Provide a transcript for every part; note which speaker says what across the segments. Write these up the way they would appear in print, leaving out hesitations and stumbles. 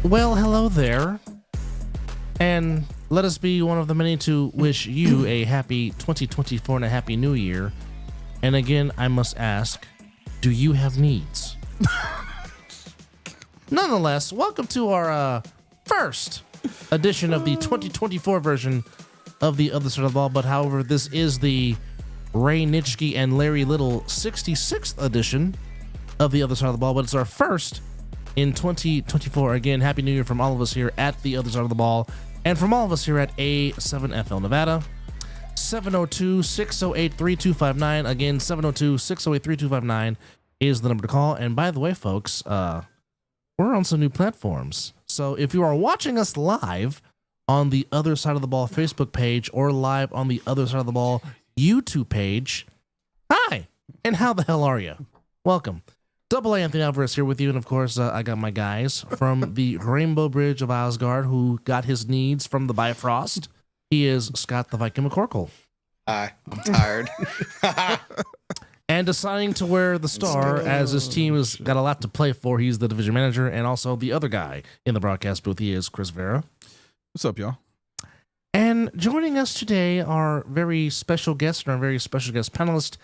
Speaker 1: Well, hello there. And let us be one of the many to wish you a happy 2024 and a happy new year. And again, I must ask, do you have needs? Nonetheless, welcome to our first edition of the 2024 version of The Other Side of the Ball. But however, this is the Ray Nitschke and Larry Little 66th edition of The Other Side of the Ball. But it's our first in 2024. Again, Happy New Year from all of us here at The Other Side of the Ball. And from all of us here at A7FL Nevada. 702-608-3259. Again, 702-608-3259 is the number to call. And by the way, folks, we're on some new platforms. So if you are watching us live on the Other Side of the Ball Facebook page or live on the Other Side of the Ball YouTube page, hi, and how the hell are you? Welcome. Double A Anthony Alvarez here with you. And of course, I got my guys from the Rainbow Bridge of Asgard who got his needs from the Bifrost. He is Scott the Viking McCorkle.
Speaker 2: Hi, I'm tired.
Speaker 1: And deciding to wear the star as his team has got a lot to play for. He's the division manager and also the other guy in the broadcast booth. He is Chris Vera.
Speaker 3: What's up, y'all?
Speaker 1: And joining us today, our very special guest and our very special guest panelist.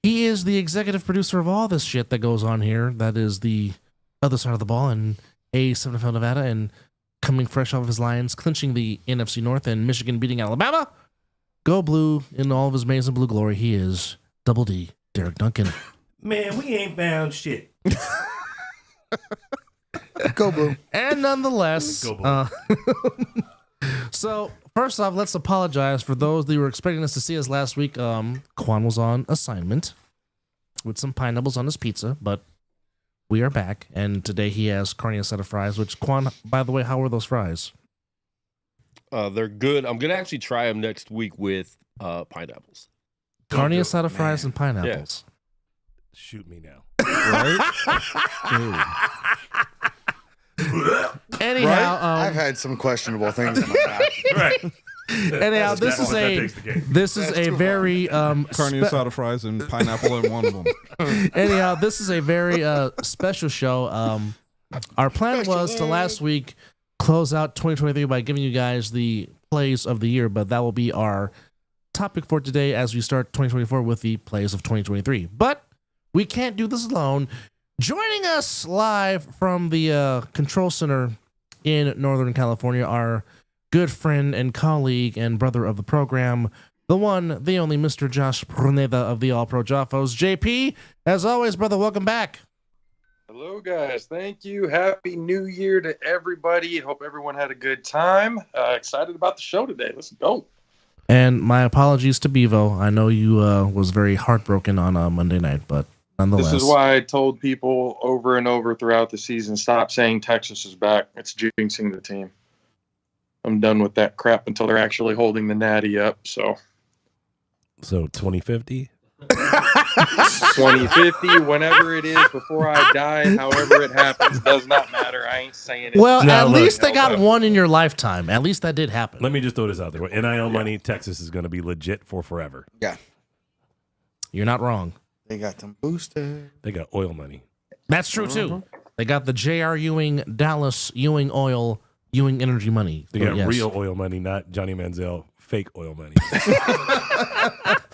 Speaker 1: He is the executive producer of all this shit that goes on here. That is the Other Side of the Ball and A7FL Nevada, and coming fresh off of his Lions, clinching the NFC North and Michigan beating Alabama. Go Blue in all of his amazing blue glory. He is Double D, Derek Duncan.
Speaker 4: Man, we ain't found shit.
Speaker 2: Go Blue.
Speaker 1: And nonetheless,
Speaker 4: Go Blue.
Speaker 1: So first off, let's apologize for those that were expecting us to see us last week. Quan was on assignment with some pineapples on his pizza, but we are back, and today he has carne asada fries. Which, Quan, by the way, how were those fries?
Speaker 5: They're good. I'm gonna actually try them next week with pineapples.
Speaker 1: Carne asada fries and pineapples.
Speaker 4: Shoot me now.
Speaker 1: Anyhow,
Speaker 2: I've had some questionable things in my past.
Speaker 4: Right.
Speaker 1: Anyhow, this is a very
Speaker 3: Carne asada fries and pineapple in one of them.
Speaker 1: anyhow, this is a very special show. Our plan was to last week close out 2023 by giving you guys the plays of the year, but that will be our topic for today as we start 2024 with the plays of 2023. But we can't do this alone. Joining us live from the control center in Northern California, our good friend and colleague and brother of the program, the one, the only Mr. Josh Pruneda of the All Pro Jaffos. JP, as always, brother, welcome back.
Speaker 6: Hello, guys. Thank you. Happy New Year to everybody. Hope everyone had a good time. Excited about the show today. Let's go.
Speaker 1: And my apologies to Bevo. I know you was very heartbroken on Monday night, but nonetheless.
Speaker 6: This is why I told people over and over throughout the season, stop saying Texas is back. It's jinxing the team. I'm done with that crap until they're actually holding the natty up. So
Speaker 4: 2050?
Speaker 6: 2050, whenever it is, before I die, however it happens, does not matter. I ain't saying it.
Speaker 1: Well,
Speaker 4: No,
Speaker 1: at
Speaker 4: look,
Speaker 1: least they got one in your lifetime. At least that did happen.
Speaker 4: Let me just throw this out there. With NIL money, Texas is going to be legit for forever.
Speaker 2: Yeah,
Speaker 1: You're not wrong.
Speaker 2: they got them boosted.
Speaker 4: They got oil money.
Speaker 1: That's true, too. They got the J.R. Ewing, Dallas, Ewing Oil, Ewing Energy money.
Speaker 4: They got
Speaker 1: Yes.
Speaker 4: real oil money, not Johnny Manziel fake oil money.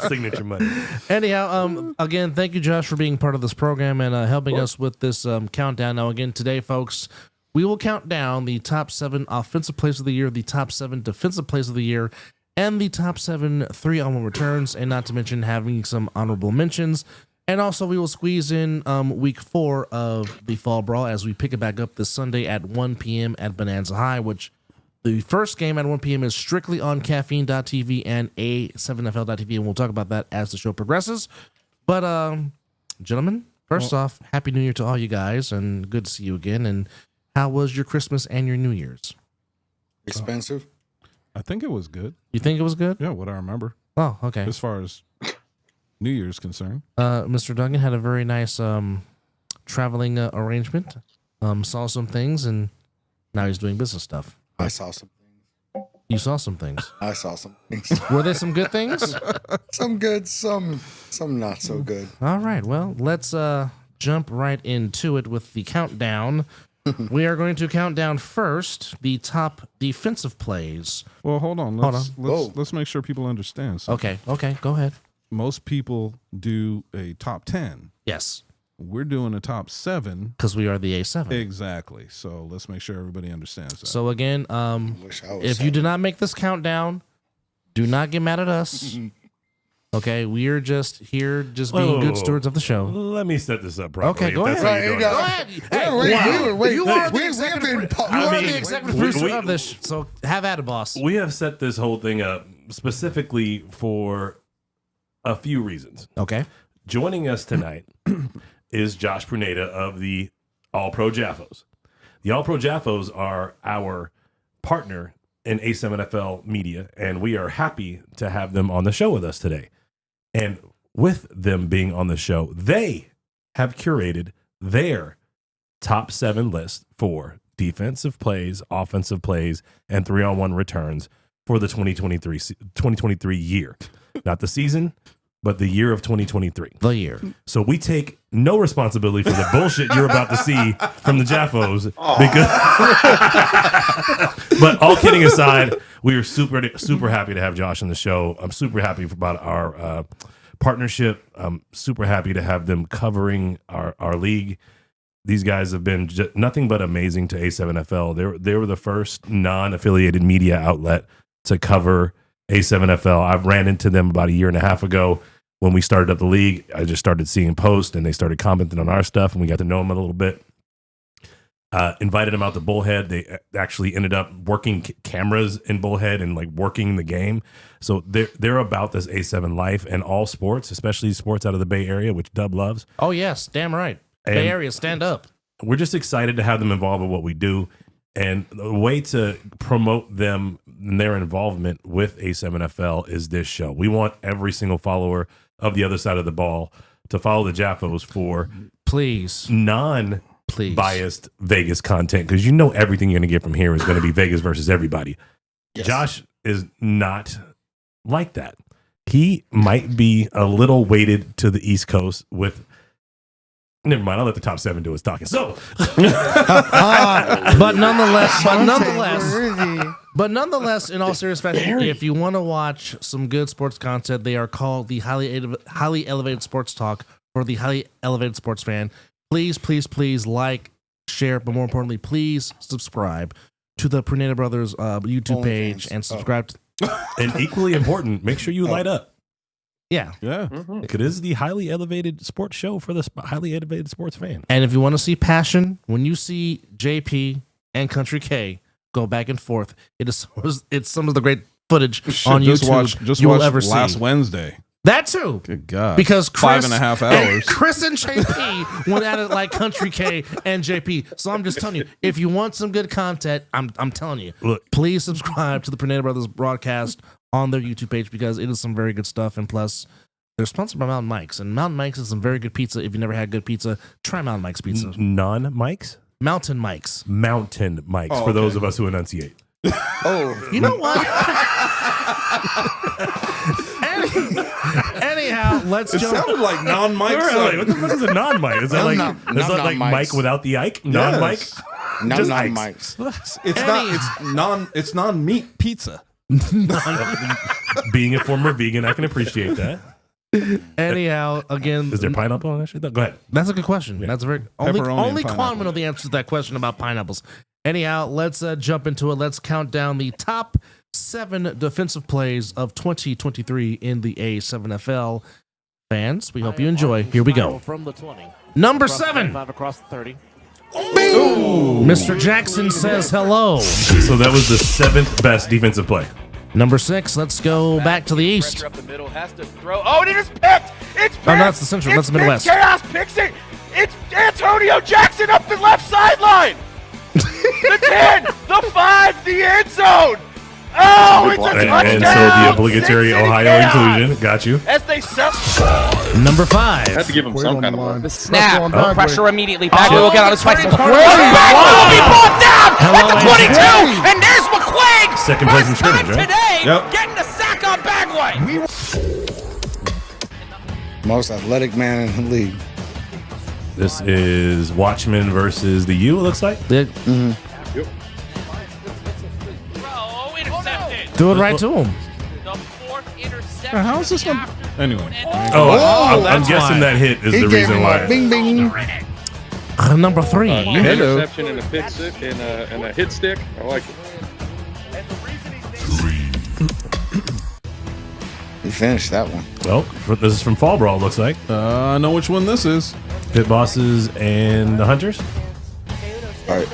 Speaker 4: Signature money.
Speaker 1: Anyhow, again, thank you, Josh, for being part of this program and helping us with this countdown. Now, again, today, folks, we will count down the top 7 offensive plays of the year, the top 7 defensive plays of the year, and the top 7 3-on-1 returns, and not to mention having some honorable mentions. And also, we will squeeze in week 4 of the Fall Brawl as we pick it back up this Sunday at 1 p.m. at Bonanza High, which the first game at 1 p.m. is strictly on caffeine.tv and A7FL.tv, and we'll talk about that as the show progresses. But, gentlemen, first off, Happy New Year to all you guys, and good to see you again. And how was your Christmas and your New Year's?
Speaker 2: Expensive.
Speaker 3: I think it was good.
Speaker 1: You think it was good?
Speaker 3: Yeah, what I remember.
Speaker 1: Oh, okay.
Speaker 3: As far as New Year's concerned.
Speaker 1: Mr. Duggan had a very nice traveling arrangement. Saw some things, and now he's doing business stuff.
Speaker 2: I saw some things.
Speaker 1: You saw some things.
Speaker 2: I saw some things.
Speaker 1: Were there some good things?
Speaker 2: Some good, some not so good.
Speaker 1: All right. Well, let's jump right into it with the countdown we are going to count down first the top defensive plays.
Speaker 3: Well, hold on. Let's make sure people understand. So
Speaker 1: Okay, go ahead.
Speaker 3: most people do a top 10.
Speaker 1: Yes,
Speaker 3: We're doing a top 7.
Speaker 1: because we are the A7.
Speaker 3: Exactly. So let's make sure everybody understands that.
Speaker 1: So again,
Speaker 2: Wish I was
Speaker 1: if you did not make this countdown, do not get mad at us. Okay, we are just here, just being good stewards of the show.
Speaker 4: Let me set this up properly.
Speaker 1: Okay, go
Speaker 4: if that's
Speaker 1: ahead.
Speaker 4: how you're doing
Speaker 1: Go
Speaker 4: it.
Speaker 1: ahead.
Speaker 2: Wait,
Speaker 1: Hey,
Speaker 2: wait,
Speaker 1: you are the
Speaker 2: we've
Speaker 1: executive.
Speaker 2: been po-
Speaker 1: You are
Speaker 4: mean,
Speaker 1: the executive
Speaker 4: we-
Speaker 1: producer
Speaker 4: we-
Speaker 1: of this, so have at it, boss.
Speaker 4: We have set this whole thing up specifically for a few reasons.
Speaker 1: Okay.
Speaker 4: Joining us tonight is Josh Pruneda of the All Pro Jaffos. The All Pro Jaffos are our partner in A7FL Media, and we are happy to have them on the show with us today. And with them being on the show, they have curated their top 7 list for defensive plays, offensive plays, and 3-on-1 returns for the 2023 year. Not the season, but the year of 2023.
Speaker 1: The year.
Speaker 4: So we take no responsibility for the bullshit you're about to see from the Jaffos. But all kidding aside, we are super happy to have Josh on the show. I'm super happy about our partnership. I'm super happy to have them covering our league. These guys have been nothing but amazing to A7FL. They were the first non-affiliated media outlet to cover A7FL. I've ran into them about a year and a half ago when we started up the league. I just started seeing posts and they started commenting on our stuff, and we got to know them a little bit. Invited them out to Bullhead. They actually ended up working cameras in Bullhead and like working the game. So they're about this A7 life and all sports, especially sports out of the Bay Area, which Dub loves.
Speaker 1: Oh, yes. Damn right.
Speaker 4: And
Speaker 1: Bay Area, stand up.
Speaker 4: we're just excited to have them involved in what we do. And the way to promote them and their involvement with A7FL is this show. We want every single follower of the other side of the ball to follow the Jaffos for
Speaker 1: Please.
Speaker 4: non-biased Vegas content, because you know everything you're going to get from here is going to be Vegas versus everybody.
Speaker 2: Yes.
Speaker 4: Josh is not like that. He might be a little weighted to the East Coast with... Never mind, I'll let the top 7 do his talking. So,
Speaker 1: But nonetheless, in all serious fashion, if you want to watch some good sports content, they are called the highly elevated sports talk for the highly elevated sports fan. Please like, share, but more importantly, please subscribe to the Pruneda Brothers YouTube page and subscribe to.
Speaker 4: and equally important, make sure you light up.
Speaker 1: Yeah.
Speaker 3: Yeah.
Speaker 4: It is the highly elevated sports show for the highly elevated sports fan.
Speaker 1: And if you want to see passion, when you see JP and Country K go back and forth, it's some of the great footage on YouTube you will ever see.
Speaker 3: Last Wednesday.
Speaker 1: That too.
Speaker 3: Good God.
Speaker 1: Because Chris,
Speaker 3: 5.5 hours.
Speaker 1: Chris and JP went at it like Country K and JP. So I'm just telling you, if you want some good content, I'm telling you,
Speaker 4: Look.
Speaker 1: please subscribe to the Pruneda Brothers broadcast on their YouTube page, because it is some very good stuff. And plus, they're sponsored by Mountain Mike's, and Mountain Mike's is some very good pizza. If you never had good pizza, try Mountain Mike's pizza.
Speaker 4: Non-mics?
Speaker 1: Mountain Mike's.
Speaker 4: Mountain mics,
Speaker 3: Oh,
Speaker 4: for those
Speaker 3: okay.
Speaker 4: of us who enunciate.
Speaker 2: Oh,
Speaker 1: You know what? Anyhow, let's
Speaker 3: It
Speaker 1: jump.
Speaker 3: sounded like non-mic.
Speaker 4: What the fuck is a non-mic? Is that like,
Speaker 2: Nom-nom.
Speaker 4: is that like
Speaker 2: Nom-nom
Speaker 4: Mike
Speaker 2: mics.
Speaker 4: without the Ike? Non-mic?
Speaker 2: not
Speaker 4: Just
Speaker 2: non
Speaker 4: Ike's.
Speaker 2: mics.
Speaker 3: It's non-meat pizza.
Speaker 4: Being a former vegan, I can appreciate that.
Speaker 1: Anyhow, again,
Speaker 4: Is there pineapple on that shit? Go ahead.
Speaker 1: that's a good question. That's a very
Speaker 3: Pepperoni
Speaker 1: only
Speaker 3: and
Speaker 1: Quan
Speaker 3: pineapple.
Speaker 1: would know the answer to that question about pineapples. Anyhow, let's jump into it. Let's count down the top 7 defensive plays of 2023 in the A7FL. Fans, we hope you enjoy. Here we go.
Speaker 7: From the 20.
Speaker 1: Number
Speaker 7: Across the
Speaker 1: 7.
Speaker 7: 25, across the 30.
Speaker 1: Mr. Jackson says hello.
Speaker 4: So that was the 7th best defensive play.
Speaker 1: Number 6, let's go back to the east.
Speaker 8: Pressure up the middle, has to throw. Oh, and it is picked! It's picked!
Speaker 1: Oh, no, that's the central. That's the Midwest.
Speaker 8: Chaos picks it! It's Antonio Jackson up the left sideline! The 10, the 5, the end zone! Oh, it's a touchdown!
Speaker 4: And so the obligatory
Speaker 8: Sin City
Speaker 4: Ohio
Speaker 8: Chaos!
Speaker 4: inclusion. Got you.
Speaker 8: As they sell.
Speaker 1: Number
Speaker 6: I had
Speaker 1: 5.
Speaker 6: to give him some kind of love.
Speaker 9: The snap.
Speaker 4: Oh.
Speaker 9: Pressure immediately. Bagley will get on his bicycle.
Speaker 1: Back
Speaker 9: Will be brought down at the
Speaker 1: Hello,
Speaker 9: 22. And there's McQuaig.
Speaker 4: Second place in
Speaker 9: First time
Speaker 4: scrimmage, right?
Speaker 9: today,
Speaker 3: Yep.
Speaker 9: getting the sack on Bagley.
Speaker 2: Most athletic man in the league.
Speaker 4: This is Watchmen versus the U, it looks like.
Speaker 1: They-
Speaker 9: Throw intercepted.
Speaker 1: do it right to him.
Speaker 9: The fourth interception.
Speaker 3: How is this one? Anyway.
Speaker 4: I'm
Speaker 1: that's
Speaker 4: guessing
Speaker 1: why.
Speaker 4: that hit is
Speaker 2: He
Speaker 4: the
Speaker 2: gave
Speaker 4: reason
Speaker 2: him
Speaker 4: why.
Speaker 2: a bing bing.
Speaker 1: Number 3.
Speaker 3: Hello.
Speaker 6: Interception and a pick stick and a hit stick. I like it.
Speaker 2: He finished that one.
Speaker 4: Well, this is from Fall Brawl, looks like.
Speaker 3: I know which one this is.
Speaker 4: Pit Bosses and the Hunters.
Speaker 2: All right.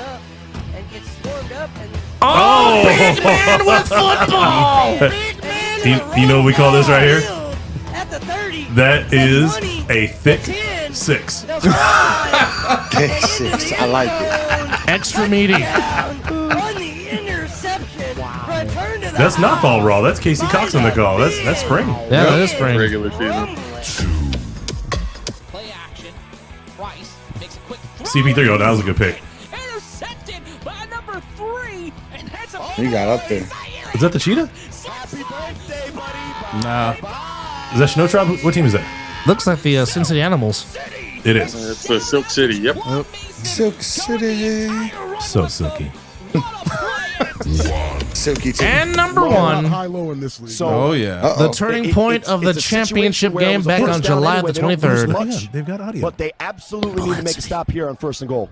Speaker 4: Oh!
Speaker 1: Big man with football.
Speaker 4: You know what we call this right here?
Speaker 7: At the 30.
Speaker 4: That is a thick 6.
Speaker 2: Okay, 6. I like it.
Speaker 1: Extra meaty.
Speaker 7: On the interception. Return to the
Speaker 4: That's not Fall Brawl. That's Casey Cox on the call. That's spring.
Speaker 1: Yeah, that is spring.
Speaker 6: Regular season.
Speaker 9: Play action. Rice makes a quick throw.
Speaker 4: CP3, oh, that was a good pick.
Speaker 9: Intercepted by number 3. And that's a
Speaker 2: He got up there.
Speaker 4: Is that the Cheetah?
Speaker 8: Happy birthday, buddy.
Speaker 3: Nah.
Speaker 4: Is that Snow Tribe? What team is that?
Speaker 1: Looks like the Sin City Animals.
Speaker 4: It is.
Speaker 6: It's the Silk City. Yep.
Speaker 2: Silk City.
Speaker 4: So silky.
Speaker 2: Silky too.
Speaker 1: And number 1,
Speaker 10: High-low in this league.
Speaker 3: So, oh, yeah.
Speaker 1: the turning point of the championship game back on July the 23rd.
Speaker 4: They've got audio.
Speaker 8: But they absolutely need to make a stop here on 1st and goal.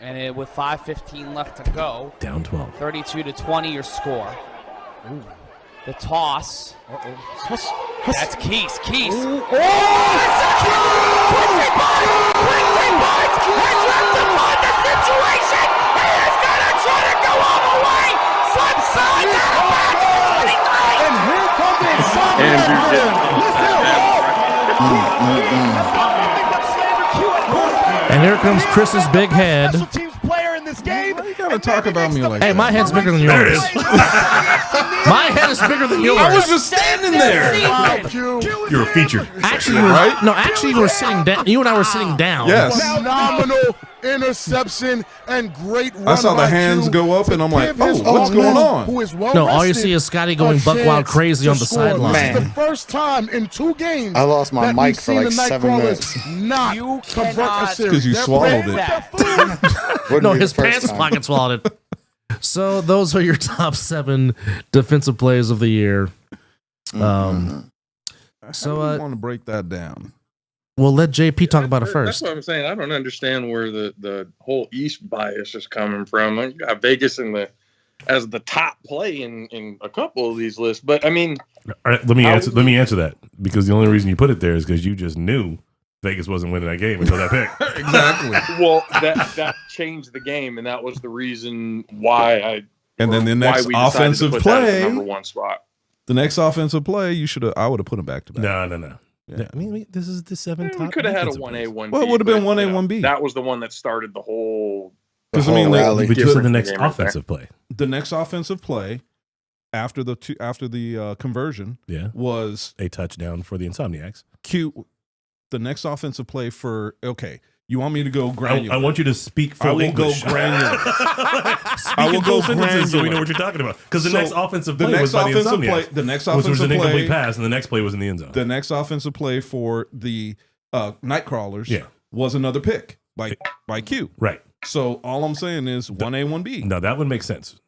Speaker 9: And with 5:15 left to go,
Speaker 4: Down 12.
Speaker 9: 32-20 your score. The toss. That's Keys. Keys.
Speaker 1: And here comes Chris's big head.
Speaker 8: Special teams player in this game.
Speaker 3: You gotta talk about me like
Speaker 1: Hey,
Speaker 3: that.
Speaker 1: my head's bigger than
Speaker 4: There it
Speaker 1: yours.
Speaker 4: is.
Speaker 1: My head is bigger than yours.
Speaker 3: I was just standing there.
Speaker 4: You're a feature.
Speaker 1: Actually, you were,
Speaker 3: Right?
Speaker 1: no, actually, you were sitting down. You and I were sitting down.
Speaker 3: Yes.
Speaker 10: Phenomenal interception and great run
Speaker 3: I saw the
Speaker 10: by
Speaker 3: hands
Speaker 10: Q
Speaker 3: go up,
Speaker 10: to
Speaker 3: and I'm like,
Speaker 10: give his
Speaker 3: oh, what's
Speaker 10: opponent,
Speaker 3: going on?
Speaker 10: who is well
Speaker 1: No, all you
Speaker 10: rested,
Speaker 1: see is Scotty going
Speaker 10: a
Speaker 1: buck wild
Speaker 10: chance
Speaker 1: crazy
Speaker 10: to
Speaker 1: on the
Speaker 10: score.
Speaker 1: sideline.
Speaker 10: This is
Speaker 2: Man.
Speaker 10: the first time in 2 games
Speaker 2: I lost my
Speaker 10: that
Speaker 2: mic
Speaker 10: we've
Speaker 2: for
Speaker 10: seen
Speaker 2: like
Speaker 10: the
Speaker 2: 7
Speaker 10: Nightcrawlers
Speaker 2: minutes.
Speaker 10: not
Speaker 9: You
Speaker 10: convert a
Speaker 9: cannot-
Speaker 10: series.
Speaker 3: 'Cause you
Speaker 10: They're
Speaker 3: swallowed
Speaker 10: brave.
Speaker 3: it.
Speaker 2: Wouldn't
Speaker 1: No,
Speaker 2: be
Speaker 1: his
Speaker 2: the first
Speaker 1: pants
Speaker 2: time.
Speaker 1: pocket swallowed it. So those are your top 7 defensive plays of the year.
Speaker 3: How do you want to break that down?
Speaker 1: We'll let JP talk about it
Speaker 6: That's
Speaker 1: first.
Speaker 6: what I'm saying. I don't understand where the whole East bias is coming from. I got Vegas as the top play in a couple of these lists, but I mean,
Speaker 4: All right, let me answer that, because the only reason you put it there is because you just knew Vegas wasn't winning that game until that pick.
Speaker 3: Exactly.
Speaker 6: well, that changed the game, and that was the reason why
Speaker 3: And then the next
Speaker 6: we decided to
Speaker 3: offensive
Speaker 6: put that at the
Speaker 3: play,
Speaker 6: number 1 spot.
Speaker 3: the next offensive play, I would have put him back to back.
Speaker 4: No. Yeah, I mean, this is the 7 top.
Speaker 6: We could have had a
Speaker 4: defensive
Speaker 6: 1A,
Speaker 4: plays.
Speaker 6: 1B.
Speaker 3: Well, it would have been
Speaker 6: but,
Speaker 3: 1A,
Speaker 6: you know,
Speaker 3: 1B.
Speaker 6: That was the one that started the whole.
Speaker 3: Because
Speaker 2: The
Speaker 3: I mean,
Speaker 2: whole
Speaker 3: like,
Speaker 2: rally.
Speaker 4: But you said the
Speaker 6: different
Speaker 4: next
Speaker 6: game right
Speaker 4: offensive play.
Speaker 3: the next offensive play after the conversion
Speaker 4: Yeah,
Speaker 3: was
Speaker 4: a touchdown for the Insomniacs.
Speaker 3: Q. The next offensive play for you want me to go
Speaker 4: I
Speaker 3: granular?
Speaker 4: want you to speak full
Speaker 3: I will
Speaker 4: English.
Speaker 3: go granular.
Speaker 4: I
Speaker 3: will go
Speaker 4: so we know
Speaker 3: granular.
Speaker 4: what you're talking about. Because the
Speaker 3: So,
Speaker 4: next offensive
Speaker 3: the
Speaker 4: play
Speaker 3: next
Speaker 4: was by the
Speaker 3: offensive play.
Speaker 4: Insomniacs,
Speaker 3: The next
Speaker 4: which was
Speaker 3: offensive
Speaker 4: an incomplete
Speaker 3: play.
Speaker 4: pass, and the next play was in the end zone.
Speaker 3: The next offensive play for the Nightcrawlers
Speaker 4: Yeah.
Speaker 3: was another pick by Q.
Speaker 4: Right.
Speaker 3: So all I'm saying is 1A, 1B.
Speaker 4: No, that would make sense.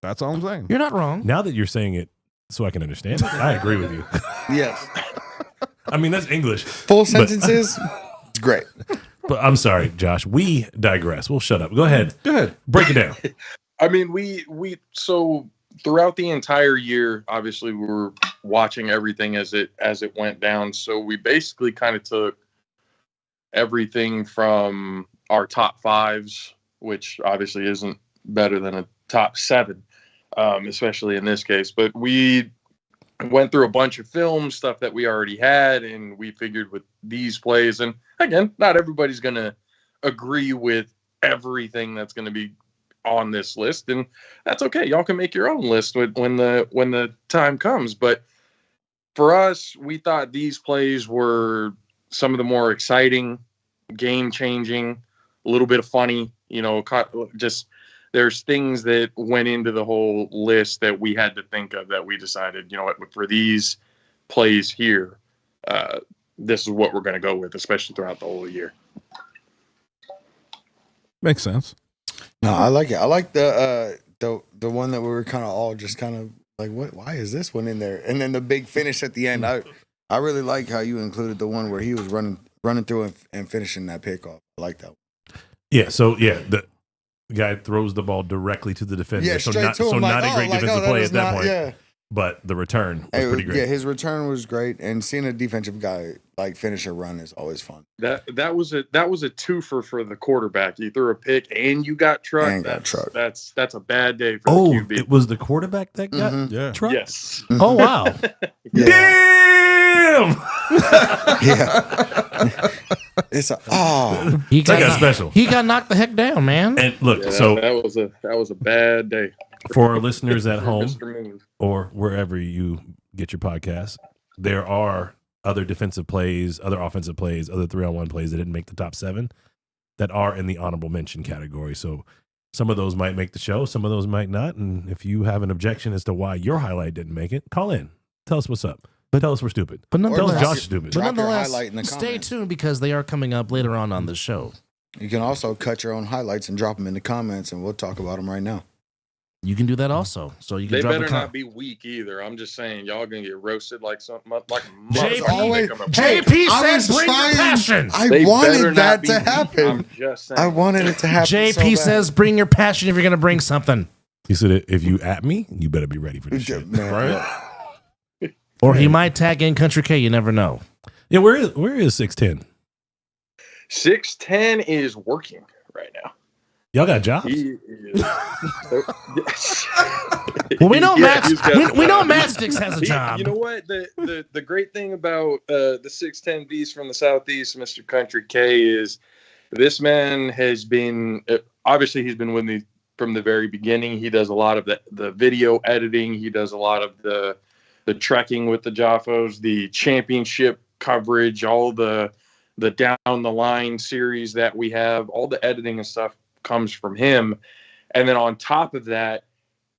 Speaker 3: That's all I'm saying.
Speaker 1: You're not wrong.
Speaker 4: Now that you're saying it so I can understand it, I agree with you.
Speaker 2: Yes.
Speaker 4: I mean, that's English.
Speaker 2: Full
Speaker 4: But-
Speaker 2: sentences. It's great.
Speaker 4: But I'm sorry, Josh. We digress. We'll shut up. Go ahead.
Speaker 3: Go ahead.
Speaker 4: Break it down.
Speaker 6: I mean, we so throughout the entire year, obviously we were watching everything as it went down. So we basically kind of took everything from our top 5s, which obviously isn't better than a top 7, especially in this case. But we went through a bunch of film stuff that we already had, and we figured with these plays, and again, not everybody's going to agree with everything that's going to be on this list, and that's okay. Y'all can make your own list when the time comes. But for us, we thought these plays were some of the more exciting, game-changing, a little bit of funny, just there's things that went into the whole list that we had to think of, that we decided, for these plays here, this is what we're going to go with, especially throughout the whole year.
Speaker 3: Makes sense.
Speaker 2: No, I like it. I like the one that we were kind of all just kind of like, what? Why is this one in there? And then the big finish at the end. I really like how you included the one where he was running through and finishing that pickoff. I like that one.
Speaker 4: Yeah. So the guy throws the ball directly to the defender.
Speaker 2: Yeah,
Speaker 4: so
Speaker 2: straight
Speaker 4: not,
Speaker 2: to him.
Speaker 4: so
Speaker 2: Like,
Speaker 4: not a great defensive play at that point.
Speaker 2: Yeah.
Speaker 4: But the return was pretty great.
Speaker 2: Yeah, his return was great, and seeing a defensive guy like finish a run is always fun.
Speaker 6: That was a twofer for the quarterback. You threw a pick and you got trucked.
Speaker 2: And got trucked.
Speaker 6: That's a bad day for
Speaker 4: Oh,
Speaker 6: the QB.
Speaker 4: it was the quarterback that got
Speaker 3: Yeah.
Speaker 4: trucked?
Speaker 6: Yes.
Speaker 1: Oh wow.
Speaker 2: Yeah.
Speaker 4: Damn!
Speaker 2: Yeah. It's
Speaker 1: He
Speaker 4: That got special.
Speaker 1: He got knocked the heck down, man.
Speaker 4: And look,
Speaker 6: Yeah,
Speaker 4: so
Speaker 6: that was a bad day
Speaker 4: for our listeners at
Speaker 6: for
Speaker 4: home
Speaker 6: Mr. Moon.
Speaker 4: or wherever you get your podcast, there are other defensive plays, other offensive plays, other 3-on-1 plays that didn't make the top 7 that are in the honorable mention category. So some of those might make the show, some of those might not. And if you have an objection as to why your highlight didn't make it, call in. Tell us what's up. Tell us we're stupid.
Speaker 1: But
Speaker 4: Tell us
Speaker 1: nonetheless,
Speaker 4: Josh is stupid.
Speaker 1: but
Speaker 2: Drop your
Speaker 1: nonetheless,
Speaker 2: highlight in the
Speaker 1: stay
Speaker 2: comments.
Speaker 1: tuned because they are coming up later on the show.
Speaker 2: You can also cut your own highlights and drop them in the comments, and we'll talk about them right now.
Speaker 1: You can do that also. So you can
Speaker 6: They
Speaker 1: drop
Speaker 6: better
Speaker 1: a
Speaker 6: not be weak either. I'm just saying, y'all gonna get roasted like something like a
Speaker 1: JP
Speaker 6: motherfucker
Speaker 2: always-
Speaker 6: coming up.
Speaker 1: JP
Speaker 2: I
Speaker 1: said
Speaker 2: was
Speaker 1: bring your
Speaker 2: trying-
Speaker 1: passion.
Speaker 2: I
Speaker 6: They better
Speaker 2: wanted
Speaker 6: not
Speaker 2: that
Speaker 6: be
Speaker 2: to
Speaker 6: weak.
Speaker 2: happen.
Speaker 6: I'm just saying.
Speaker 2: I wanted it to happen.
Speaker 1: JP
Speaker 2: so bad.
Speaker 1: says bring your passion if you're going to bring something.
Speaker 4: He said, if you at me, you better be ready for this shit.
Speaker 2: Man,
Speaker 3: Right?
Speaker 1: Or he might tag in Country K. You never know.
Speaker 4: Yeah, where is 610?
Speaker 6: 610 is working right now.
Speaker 4: Y'all got jobs?
Speaker 6: He is.
Speaker 1: Well, we know
Speaker 6: Yeah, he's got-
Speaker 1: we know Matt Sticks has a job.
Speaker 6: You know what? The great thing about the 610Vs from the Southeast, Mr. Country K, is this man has been obviously he's been with me from the very beginning. He does a lot of the video editing. He does a lot of the trekking with the Jaffos, the championship coverage, all the down the line series that we have. All the editing and stuff comes from him. And then on top of that,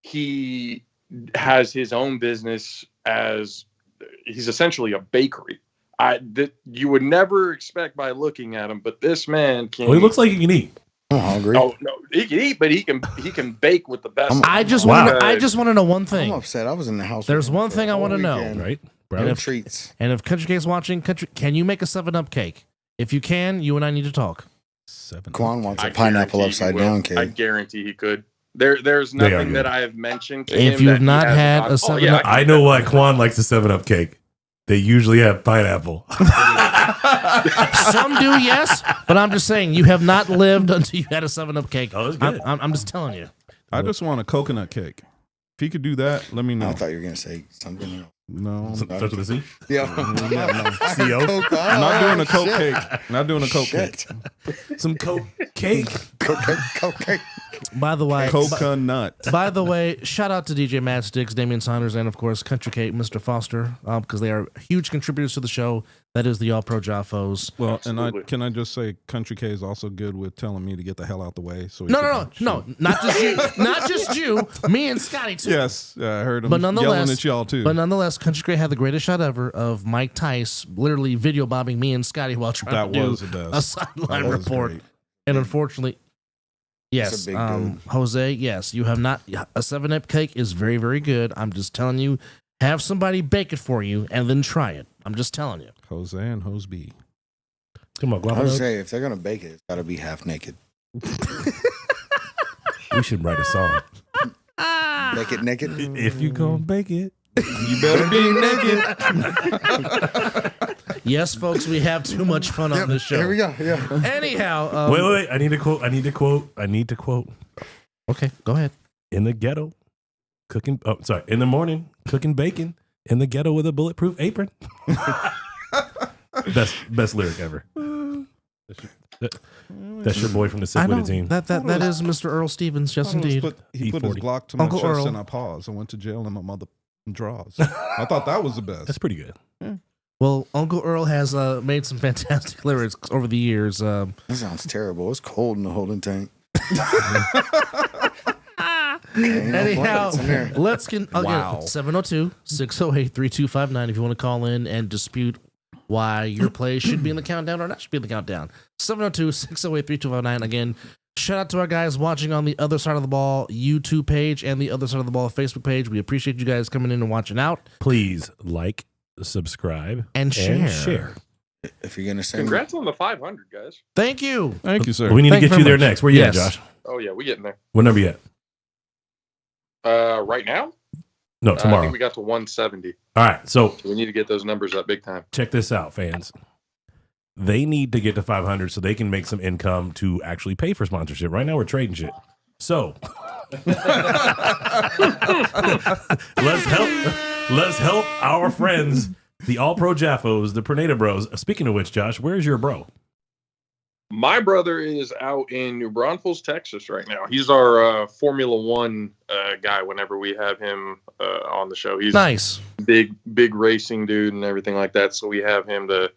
Speaker 6: he has his own business as he's essentially a bakery. You would never expect by looking at him, but this man can.
Speaker 4: Well, he looks like he can eat.
Speaker 2: I'm hungry.
Speaker 6: Oh no, he can eat, but he can bake with the best.
Speaker 1: I just
Speaker 4: Wow.
Speaker 1: want to know one
Speaker 2: I'm
Speaker 1: thing.
Speaker 2: upset. I was in the house.
Speaker 1: There's
Speaker 2: with him
Speaker 1: one
Speaker 2: for
Speaker 1: thing
Speaker 2: a
Speaker 1: I
Speaker 2: whole
Speaker 1: wanna know,
Speaker 2: weekend.
Speaker 4: Right?
Speaker 2: No
Speaker 4: Bro?
Speaker 2: treats.
Speaker 1: And if Country K's watching, can you make a 7-Up cake? If you can, you and I need to talk.
Speaker 4: 7.
Speaker 2: Quan wants
Speaker 6: I
Speaker 2: a pineapple
Speaker 6: guarantee he
Speaker 2: upside
Speaker 6: will.
Speaker 2: down
Speaker 6: I
Speaker 2: cake.
Speaker 6: guarantee he could. There's
Speaker 4: They are
Speaker 6: nothing
Speaker 4: good.
Speaker 6: that I have mentioned to
Speaker 1: If
Speaker 6: him
Speaker 1: you
Speaker 6: that
Speaker 1: have
Speaker 6: he
Speaker 1: not
Speaker 6: hasn't
Speaker 1: had
Speaker 6: got-
Speaker 1: a
Speaker 6: Oh,
Speaker 1: 7-Up
Speaker 6: yeah,
Speaker 4: I know why Quan likes the 7-Up cake. They usually have pineapple.
Speaker 1: Some do, yes, but I'm just saying you have not lived until you had a 7-Up cake.
Speaker 4: Oh, it's good.
Speaker 1: I'm just telling you.
Speaker 3: I just want a coconut cake. If he could do that, let me know.
Speaker 2: I thought you were gonna say something else.
Speaker 3: No.
Speaker 4: Starts with a C?
Speaker 2: Yeah.
Speaker 4: CO?
Speaker 2: Coke,
Speaker 3: Not doing a Coke
Speaker 2: shit.
Speaker 3: cake. Not doing a Coke cake.
Speaker 2: Shit.
Speaker 4: Some Coke cake.
Speaker 2: Coke.
Speaker 1: By the way,
Speaker 3: Coconut.
Speaker 1: by the way, shout out to DJ Mad Sticks, Damian Saunders, and of course Country Kate, Mr. Foster, because they are huge contributors to the show. That is the All Pro Jaffos.
Speaker 3: Well,
Speaker 6: Absolutely.
Speaker 3: can I just say Country K is also good with telling me to get the hell out the way. So he
Speaker 1: No,
Speaker 3: can-
Speaker 1: not just you, not just you, me and Scotty too.
Speaker 3: Yes, I heard him
Speaker 1: But nonetheless,
Speaker 3: yelling at y'all too.
Speaker 1: But nonetheless, Country Kate had the greatest shot ever of Mike Tice literally video bombing me and Scotty while trying
Speaker 3: That
Speaker 1: to
Speaker 3: was
Speaker 1: do
Speaker 3: the
Speaker 1: a
Speaker 3: best.
Speaker 1: sideline
Speaker 3: That was
Speaker 1: report.
Speaker 3: great.
Speaker 1: And unfortunately, yes,
Speaker 2: That's a big dude.
Speaker 1: Jose, yes, you have not. A 7-Up cake is very, very good. I'm just telling you, have somebody bake it for you and then try it. I'm just telling you.
Speaker 3: Jose and Jose B.
Speaker 4: Come on,
Speaker 2: I
Speaker 4: Guapo.
Speaker 2: would say if they're gonna bake it, it's gotta be half naked.
Speaker 4: We should write a song.
Speaker 2: Bake it naked.
Speaker 4: If you gonna bake it.
Speaker 3: You better be naked.
Speaker 1: Yes, folks, we have too much fun on this show.
Speaker 2: Here we go. Yeah.
Speaker 1: Anyhow,
Speaker 4: Wait. I need to quote.
Speaker 1: Okay, go ahead.
Speaker 4: In the ghetto, cooking. Oh, sorry. In the morning, cooking bacon. In the ghetto with a bulletproof apron. Best lyric ever. That's your boy from the
Speaker 1: I
Speaker 4: Sick
Speaker 1: know
Speaker 4: With It team.
Speaker 1: that is Mr. Earl Stevens. Yes, indeed.
Speaker 3: He put his
Speaker 4: E40.
Speaker 3: Glock to my
Speaker 1: Uncle
Speaker 3: chest
Speaker 1: Earl.
Speaker 3: and I paused. I went to jail in my mother drawers. I thought that was the best.
Speaker 4: That's pretty good.
Speaker 1: Well, Uncle Earl has made some fantastic lyrics over the years.
Speaker 2: That sounds terrible. It's cold in the holding tank.
Speaker 1: Anyhow,
Speaker 2: blankets in there.
Speaker 1: let's again
Speaker 3: Wow.
Speaker 1: 702-608-3259 if you want to call in and dispute why your play should be in the countdown or not should be in the countdown. 702-608-3259. Again, shout out to our guys watching on the Other Side of the Ball YouTube page and the Other Side of the Ball Facebook page. We appreciate you guys coming in and watching out.
Speaker 4: Please like, subscribe,
Speaker 1: and share.
Speaker 2: If you're gonna send,
Speaker 6: congrats on the 500, guys.
Speaker 1: Thank you.
Speaker 3: Thank you, sir.
Speaker 4: We need
Speaker 1: Thank
Speaker 4: to get
Speaker 1: you
Speaker 4: you there
Speaker 1: very much.
Speaker 4: next. Where you
Speaker 1: Yes.
Speaker 4: at, Josh?
Speaker 6: Oh yeah, we getting there.
Speaker 4: What number you at?
Speaker 6: Right now?
Speaker 4: No,
Speaker 6: I
Speaker 4: tomorrow.
Speaker 6: think we got to 170.
Speaker 4: All right, so
Speaker 6: We need to get those numbers up big time.
Speaker 4: check this out, fans. They need to get to 500 so they can make some income to actually pay for sponsorship. Right now, we're trading shit. So let's help our friends, the All Pro Jaffos, the Pernada Bros. Speaking of which, Josh, where's your bro?
Speaker 6: My brother is out in New Braunfels, Texas right now. He's our Formula One guy whenever we have him on the show. He's
Speaker 1: Nice.
Speaker 6: big racing dude and everything like that. So we have him to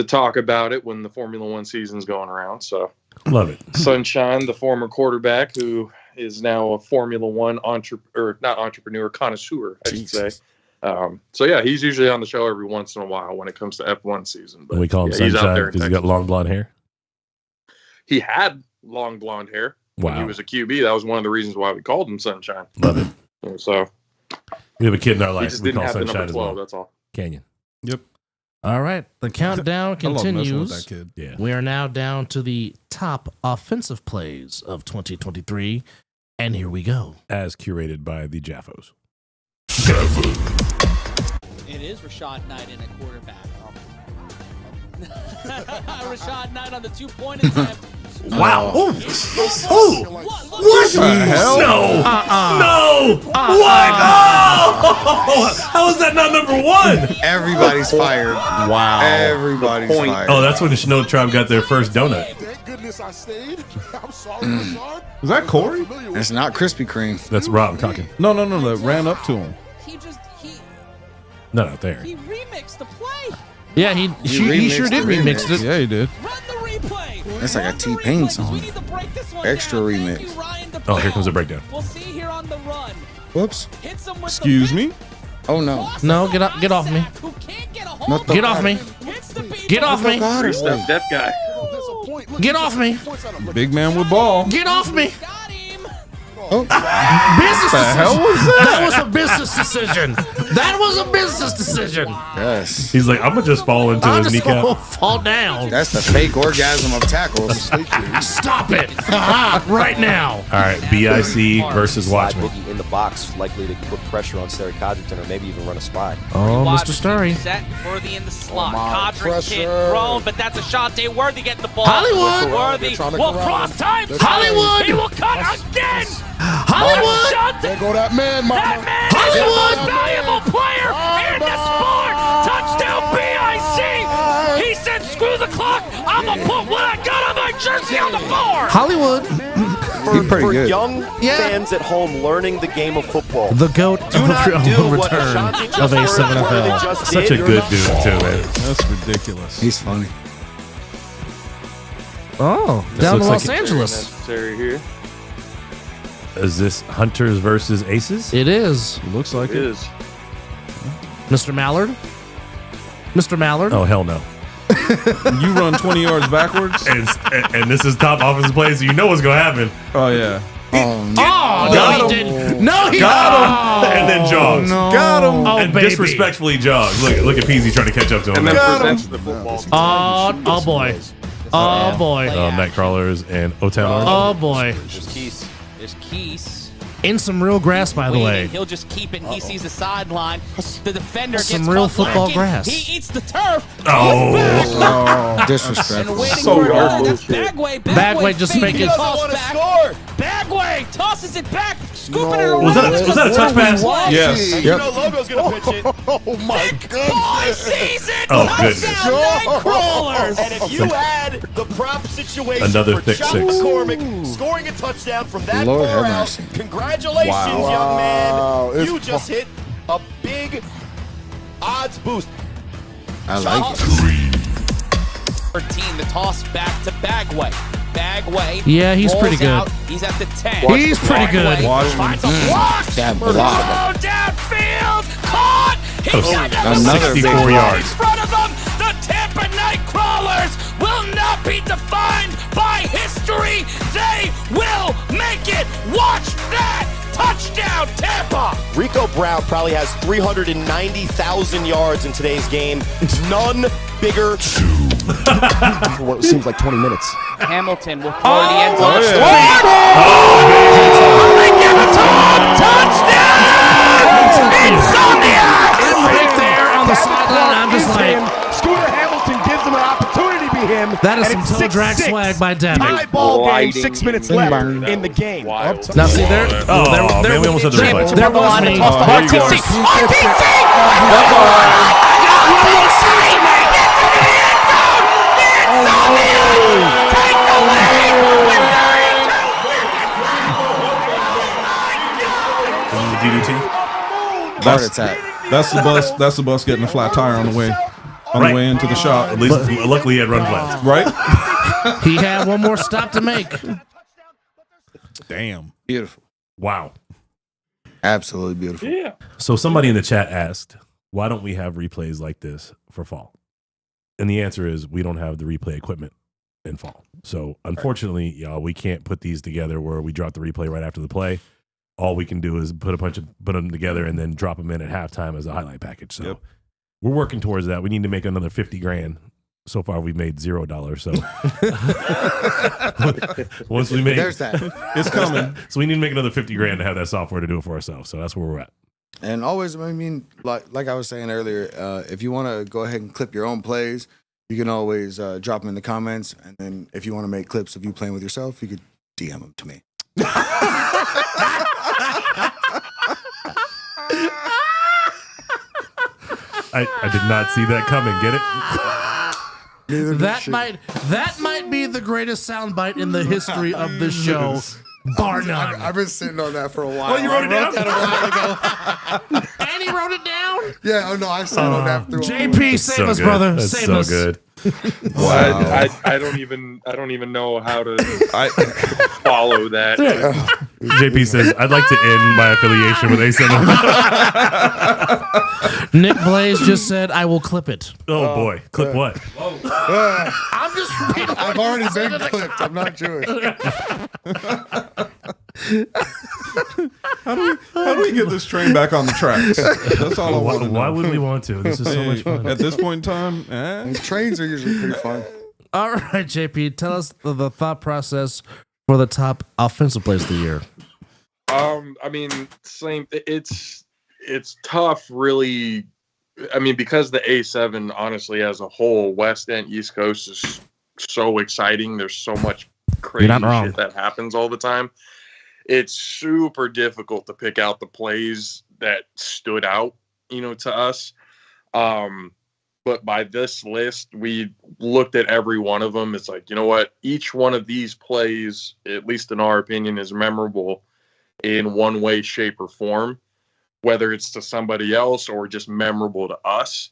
Speaker 6: talk about it when the Formula One season's going around. So
Speaker 4: Love it.
Speaker 6: Sunshine, the former quarterback who is now a Formula One connoisseur, I should say. So yeah, he's usually on the show every once in a while when it comes to F1 season. But
Speaker 4: We call him
Speaker 6: yeah, he's out
Speaker 4: Sunshine
Speaker 6: there in
Speaker 4: because he's got
Speaker 6: Texas.
Speaker 4: long blonde hair.
Speaker 6: He had long blonde hair when he
Speaker 4: Wow.
Speaker 6: was a QB. That was one of the reasons why we called him Sunshine.
Speaker 4: Love it.
Speaker 6: And so
Speaker 4: We have a kid in our
Speaker 6: he
Speaker 4: life
Speaker 6: just
Speaker 4: we
Speaker 6: didn't
Speaker 4: call
Speaker 6: have the
Speaker 4: Sunshine
Speaker 6: number
Speaker 4: as
Speaker 6: 12.
Speaker 4: well.
Speaker 6: That's all.
Speaker 4: Canyon.
Speaker 1: All right. The countdown
Speaker 3: I love messing with
Speaker 1: continues.
Speaker 3: that kid.
Speaker 4: Yeah.
Speaker 1: We are now down to the top offensive plays of 2023. And here we go.
Speaker 4: As curated by the Jaffos.
Speaker 9: It is Rashad Knight in at quarterback. Rashad Knight on the 2-point attempt.
Speaker 4: Wow.
Speaker 1: Oh.
Speaker 9: What
Speaker 3: the hell?
Speaker 4: No. No. What? Oh. How is that not number one?
Speaker 2: everybody's fired.
Speaker 3: Wow.
Speaker 2: Everybody's
Speaker 6: point.
Speaker 2: fired.
Speaker 4: Oh, that's when the Snow Tribe got their first donut.
Speaker 10: Thank goodness I stayed. I'm sorry, Rashad.
Speaker 3: Is that Corey?
Speaker 2: It's not Krispy Kreme.
Speaker 4: That's Rob talking.
Speaker 3: No. That ran up to him.
Speaker 4: Not out there.
Speaker 9: He remixed the play.
Speaker 1: Yeah, he sure did remix it.
Speaker 3: Yeah, he did.
Speaker 9: Run the replay.
Speaker 2: That's like a
Speaker 9: Run the
Speaker 2: T-Pain
Speaker 9: replay, 'cause
Speaker 2: song.
Speaker 9: we need to break this one
Speaker 2: Extra
Speaker 9: down.
Speaker 2: remix.
Speaker 9: Thank you, Ryan
Speaker 4: Oh, here comes the
Speaker 9: DePaul.
Speaker 4: breakdown.
Speaker 9: We'll see here on the run.
Speaker 2: Whoops.
Speaker 9: Hits him with
Speaker 3: Excuse
Speaker 9: the
Speaker 3: me?
Speaker 2: Oh no.
Speaker 1: No, get off me.
Speaker 9: Who can't get a hold
Speaker 2: Not
Speaker 9: of
Speaker 2: the-
Speaker 1: Get off me.
Speaker 9: Hits the beat.
Speaker 1: Get off me.
Speaker 6: Three-step deaf guy.
Speaker 1: Get off me.
Speaker 3: Big man with ball.
Speaker 1: Get off me.
Speaker 9: Got him.
Speaker 1: Business
Speaker 3: The hell
Speaker 1: decision.
Speaker 3: was that?
Speaker 1: That was a business decision. That was a business decision.
Speaker 2: Yes.
Speaker 4: He's like, I'm gonna just fall into
Speaker 1: I'm
Speaker 4: his
Speaker 1: just
Speaker 4: kneecap.
Speaker 1: gonna fall down.
Speaker 2: That's the fake orgasm of tackles.
Speaker 1: Stop it. Right now.
Speaker 4: All right, BIC versus
Speaker 11: Slide
Speaker 4: Watchman.
Speaker 11: Boogie in the box, likely to put pressure on Steric Codrington or maybe even run a spy.
Speaker 1: Oh, Mr. Starry.
Speaker 7: Set Worthy in the slot.
Speaker 10: my
Speaker 7: Codrington
Speaker 10: pressure.
Speaker 7: thrown, but that's Ashante Worthy getting the ball.
Speaker 1: Hollywood.
Speaker 7: Worthy
Speaker 10: They're trying to
Speaker 7: will
Speaker 10: corral
Speaker 7: cross
Speaker 10: him.
Speaker 7: time.
Speaker 10: They're
Speaker 1: Hollywood.
Speaker 7: He will cut again.
Speaker 1: Hollywood.
Speaker 7: Ashante,
Speaker 10: There go that man, mama.
Speaker 7: that man
Speaker 1: Hollywood.
Speaker 7: is the most valuable player in the sport. Touchdown BIC. He said, screw the clock. I'm going to put what I got on my jersey on the board.
Speaker 1: Hollywood.
Speaker 2: He's pretty
Speaker 11: For
Speaker 2: good.
Speaker 11: young
Speaker 1: Yeah.
Speaker 11: fans at home learning the game of football,
Speaker 1: The GOAT of
Speaker 11: do not do
Speaker 1: the
Speaker 11: what
Speaker 1: return
Speaker 11: Ashanti
Speaker 1: of
Speaker 11: just
Speaker 1: A7FL.
Speaker 11: just
Speaker 4: Such a
Speaker 11: did.
Speaker 4: good dude too, man.
Speaker 3: That's ridiculous.
Speaker 2: He's funny.
Speaker 1: Oh, down to
Speaker 4: looks
Speaker 1: Los
Speaker 4: like
Speaker 1: Angeles.
Speaker 6: Necessary here.
Speaker 4: Is this Hunters versus Aces?
Speaker 1: It is.
Speaker 3: Looks like
Speaker 6: It
Speaker 3: it.
Speaker 6: is.
Speaker 1: Mr. Mallard. Mr. Mallard.
Speaker 4: Oh hell no!
Speaker 3: You run 20 yards backwards?
Speaker 4: And this is top offensive play, so you know what's gonna happen.
Speaker 3: Oh, yeah.
Speaker 2: Oh no.
Speaker 1: Oh, no,
Speaker 3: Got
Speaker 1: he
Speaker 3: him.
Speaker 1: didn't. No, he
Speaker 4: Got him, and then jogs.
Speaker 3: Got him.
Speaker 1: Oh,
Speaker 4: And
Speaker 1: baby.
Speaker 4: disrespectfully jogs. Look at Peasy trying to catch up to him.
Speaker 6: And then
Speaker 3: Got him.
Speaker 6: presents the football.
Speaker 1: Oh boy. Oh boy.
Speaker 4: Nightcrawlers and O-Town.
Speaker 1: Oh boy.
Speaker 11: There's Keys.
Speaker 7: There's Keys.
Speaker 1: In some real grass, by the way.
Speaker 7: Waiting. He'll just keep it. He sees the sideline. The defender
Speaker 1: Some
Speaker 7: gets
Speaker 1: real
Speaker 7: caught
Speaker 1: football
Speaker 7: lacking.
Speaker 1: grass.
Speaker 7: He eats the turf.
Speaker 4: Oh.
Speaker 7: And
Speaker 2: Disrespectful.
Speaker 7: waiting
Speaker 3: So
Speaker 7: for
Speaker 3: hard.
Speaker 7: that's Bagway.
Speaker 1: Bagway just
Speaker 7: faking
Speaker 1: making-
Speaker 7: the toss back. Bagway tosses it back, scooping it around.
Speaker 4: Was that a touch pass?
Speaker 3: Yes.
Speaker 11: You know Logo's going to pitch it.
Speaker 10: Oh my
Speaker 7: Boy
Speaker 10: goodness.
Speaker 7: sees it.
Speaker 4: Oh,
Speaker 7: Touchdown, Nightcrawlers.
Speaker 8: And if you add the prop situation
Speaker 4: Another
Speaker 8: for
Speaker 4: thick
Speaker 8: Chuck
Speaker 4: six.
Speaker 8: McCormick scoring a touchdown from that
Speaker 2: Lord
Speaker 8: far
Speaker 2: have
Speaker 8: out,
Speaker 2: mercy.
Speaker 8: congratulations,
Speaker 3: Wow.
Speaker 8: young man.
Speaker 10: Wow, it's
Speaker 8: You just hit a big odds boost.
Speaker 2: I like it.
Speaker 7: 13, the toss back to Bagway. Bagway.
Speaker 1: Yeah, he's
Speaker 7: rolls
Speaker 1: pretty good.
Speaker 7: out. He's at the 10.
Speaker 1: He's pretty good.
Speaker 7: Bagway
Speaker 3: Watch him.
Speaker 7: finds a block.
Speaker 2: That block.
Speaker 7: Oh, downfield. Caught. He got
Speaker 2: Another big
Speaker 4: 64
Speaker 2: block.
Speaker 7: in
Speaker 4: yards.
Speaker 7: front of him. The defined by history. They will make it. Watch that. Touchdown, Tampa.
Speaker 8: Rico Brown probably has 390,000 yards in today's game. None bigger. For what seems like 20 minutes.
Speaker 9: Hamilton will throw the end zone.
Speaker 7: They give it to him. Touchdown! Insomniac!
Speaker 1: Right there on the sideline, I'm just like,
Speaker 8: Scooter Hamilton gives him an opportunity to be him.
Speaker 1: that is
Speaker 8: and
Speaker 1: some
Speaker 8: it's
Speaker 1: toe drag
Speaker 8: 6-6.
Speaker 1: swag by Devin.
Speaker 8: Tie ball game,
Speaker 6: Gliding
Speaker 8: 6 minutes
Speaker 6: in
Speaker 8: left
Speaker 6: there.
Speaker 8: in the game.
Speaker 6: Wild.
Speaker 1: Now see there,
Speaker 4: man, we almost had the replay.
Speaker 1: there was me.
Speaker 7: RTC!
Speaker 4: DDT.
Speaker 2: Heart attack.
Speaker 3: That's the bus. That's the bus getting a flat tire on the way
Speaker 4: Right.
Speaker 3: into the shop.
Speaker 4: At least, luckily, he had run flats.
Speaker 3: Right?
Speaker 1: He had one more stop to make.
Speaker 3: Damn.
Speaker 2: Beautiful.
Speaker 4: Wow.
Speaker 2: Absolutely beautiful.
Speaker 6: Yeah.
Speaker 4: So somebody in the chat asked, why don't we have replays like this for fall? And the answer is we don't have the replay equipment in fall. So unfortunately, y'all, we can't put these together where we drop the replay right after the play. All we can do is put them together and then drop them in at halftime as a highlight package. So we're working towards that. We need to make another $50,000. So far, we've made $0. So once we make,
Speaker 2: There's that.
Speaker 3: It's coming.
Speaker 4: So we need to make another $50,000 to have that software to do it for ourselves. So that's where we're at.
Speaker 2: And always, I mean, like I was saying earlier, if you want to go ahead and clip your own plays, you can always drop them in the comments. And then if you want to make clips of you playing with yourself, you could DM them to me.
Speaker 4: I did not see that coming. Get it?
Speaker 1: That might be the greatest soundbite in the history of this show, bar none.
Speaker 2: I've been sitting on that for a while.
Speaker 4: Oh, you wrote it down?
Speaker 2: that a while ago.
Speaker 1: And he wrote it down.
Speaker 2: Yeah, oh no, I sat on that through.
Speaker 1: JP, save us,
Speaker 4: good.
Speaker 1: brother.
Speaker 4: That's
Speaker 1: Save
Speaker 4: so
Speaker 1: us.
Speaker 4: good.
Speaker 6: Wow. I don't even know how to follow that.
Speaker 4: JP says, I'd like to end my affiliation with A7FLNV.
Speaker 1: Nick Blaze just said, I will clip it.
Speaker 4: Oh, boy. Clip what?
Speaker 1: I'm just repeating.
Speaker 2: I've already been clipped. I'm not Jewish.
Speaker 3: How do we get this train back on the tracks? That's all I want to know.
Speaker 4: Why would we want to? This is so much fun.
Speaker 3: At this point in time,
Speaker 2: Trains are usually pretty fun.
Speaker 1: All right, JP, tell us the thought process for the top offensive plays of the year.
Speaker 6: I mean, same. It's tough, really. I mean, because the A7, honestly, as a whole, West End, East Coast is so exciting. There's so much crazy shit that happens all the time. It's super difficult to pick out the plays that stood out, to us. But by this list, we looked at every one of them. It's like, you know what? Each one of these plays, at least in our opinion, is memorable in one way, shape, or form, whether it's to somebody else or just memorable to us.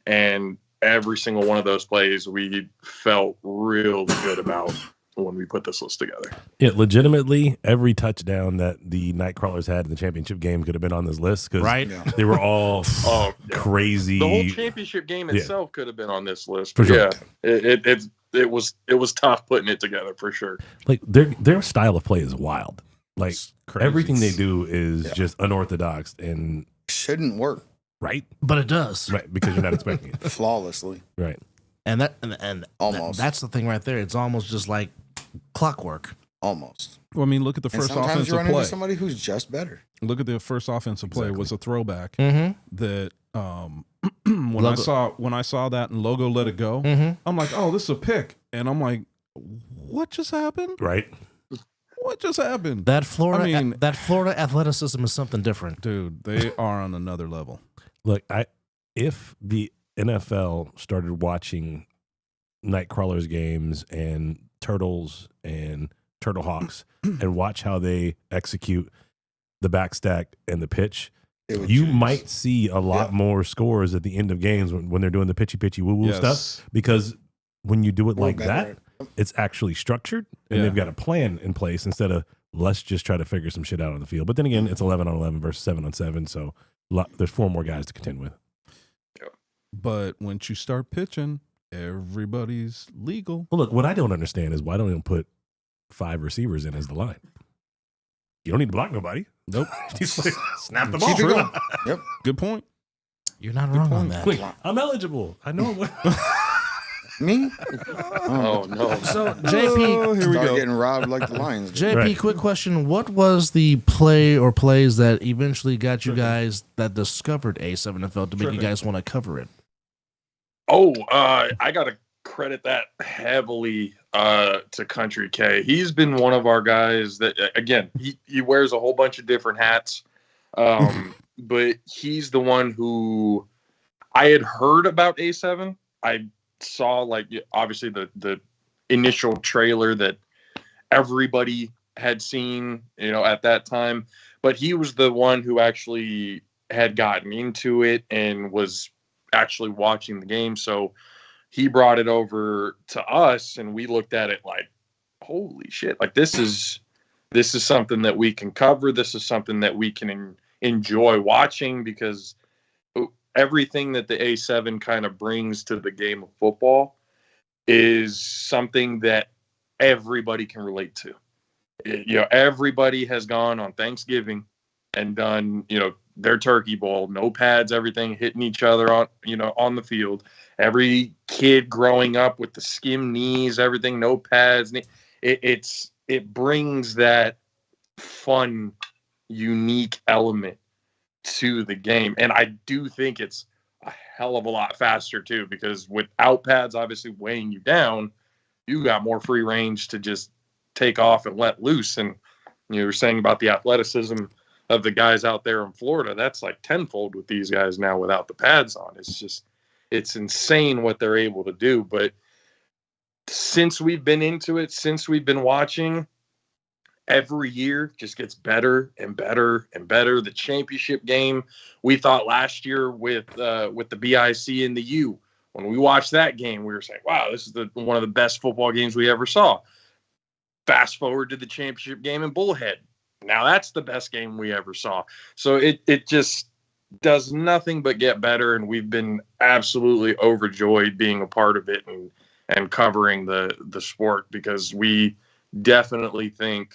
Speaker 6: And every single one of those plays we felt really good about when we put this list together.
Speaker 4: Yeah, legitimately, every touchdown that the Nightcrawlers had in the championship game could have been on this list because they were all crazy.
Speaker 6: The whole championship game itself could have been on this list.
Speaker 4: For sure.
Speaker 6: Yeah, it was tough putting it together for sure.
Speaker 4: Like their style of play is wild. Like everything they do is just unorthodox and
Speaker 2: shouldn't work.
Speaker 4: Right,
Speaker 1: but it does.
Speaker 4: Right, because you're not expecting it
Speaker 2: flawlessly.
Speaker 4: Right,
Speaker 1: and
Speaker 2: almost
Speaker 1: that's the thing right there. It's almost just like clockwork.
Speaker 2: Almost.
Speaker 3: Well, I mean, look at the first
Speaker 2: sometimes
Speaker 3: offensive
Speaker 2: you run
Speaker 3: play.
Speaker 2: into somebody who's just better.
Speaker 3: Look at the first offensive play was a throwback
Speaker 1: Mm-hmm.
Speaker 3: that when I saw that and Logo let it go, I'm like, oh, this is a pick, and I'm like, what just happened?
Speaker 4: Right.
Speaker 3: What just happened?
Speaker 1: That Florida athleticism is something different,
Speaker 3: dude. They are on another level.
Speaker 4: Look, if the NFL started watching Nightcrawlers games and Turtles and Turtle Hawks and watch how they execute the backstack and the pitch, you might see a lot more scores at the end of games when they're doing the pitchy woo woo stuff, because when you do it like that, it's actually structured and they've got a plan in place instead of let's just try to figure some shit out on the field. But then again, it's 11 on 11 versus 7 on 7, so there's 4 more guys to contend with.
Speaker 3: But once you start pitching, everybody's legal.
Speaker 4: Well, look, what I don't understand is why don't you put 5 receivers in as the line? You don't need to block nobody.
Speaker 3: Nope.
Speaker 4: Just like, snap the
Speaker 2: Keep it
Speaker 4: ball.
Speaker 2: going. Yep.
Speaker 3: Good point.
Speaker 1: You're not wrong on that.
Speaker 4: Wait, I'm eligible. I know.
Speaker 2: Me?
Speaker 6: Oh no.
Speaker 1: So JP,
Speaker 3: here we
Speaker 2: Start
Speaker 3: go.
Speaker 2: getting robbed like the Lions. do.
Speaker 1: JP,
Speaker 4: Right.
Speaker 1: quick question: what was the play or plays that eventually got you guys that discovered A7FL to make you guys want to cover it?
Speaker 6: Oh, I gotta credit that heavily to Country K. He's been one of our guys that, again, he wears a whole bunch of different hats, but he's the one who I had heard about A7. I saw, like, obviously the initial trailer that everybody had seen, at that time, but he was the one who actually had gotten into it and was actually watching the game. So he brought it over to us and we looked at it like, holy shit, like this is something that we can cover. This is something that we can enjoy watching, because everything that the A7 kind of brings to the game of football is something that everybody can relate to. Everybody has gone on Thanksgiving and done, their turkey bowl, no pads, everything, hitting each other on the field. Every kid growing up with the skim knees, everything, no pads. It brings that fun, unique element to the game. And I do think it's a hell of a lot faster too, because without pads obviously weighing you down, you got more free range to just take off and let loose. And you were saying about the athleticism of the guys out there in Florida, that's like tenfold with these guys now without the pads on. It's insane what they're able to do. But since we've been into it, since we've been watching, every year just gets better and better and better. The championship game, we thought last year with the BIC and the U, when we watched that game, we were saying, wow, this is one of the best football games we ever saw. Fast forward to the championship game in Bullhead. Now that's the best game we ever saw. So it just does nothing but get better, and we've been absolutely overjoyed being a part of it and covering the sport, because we definitely think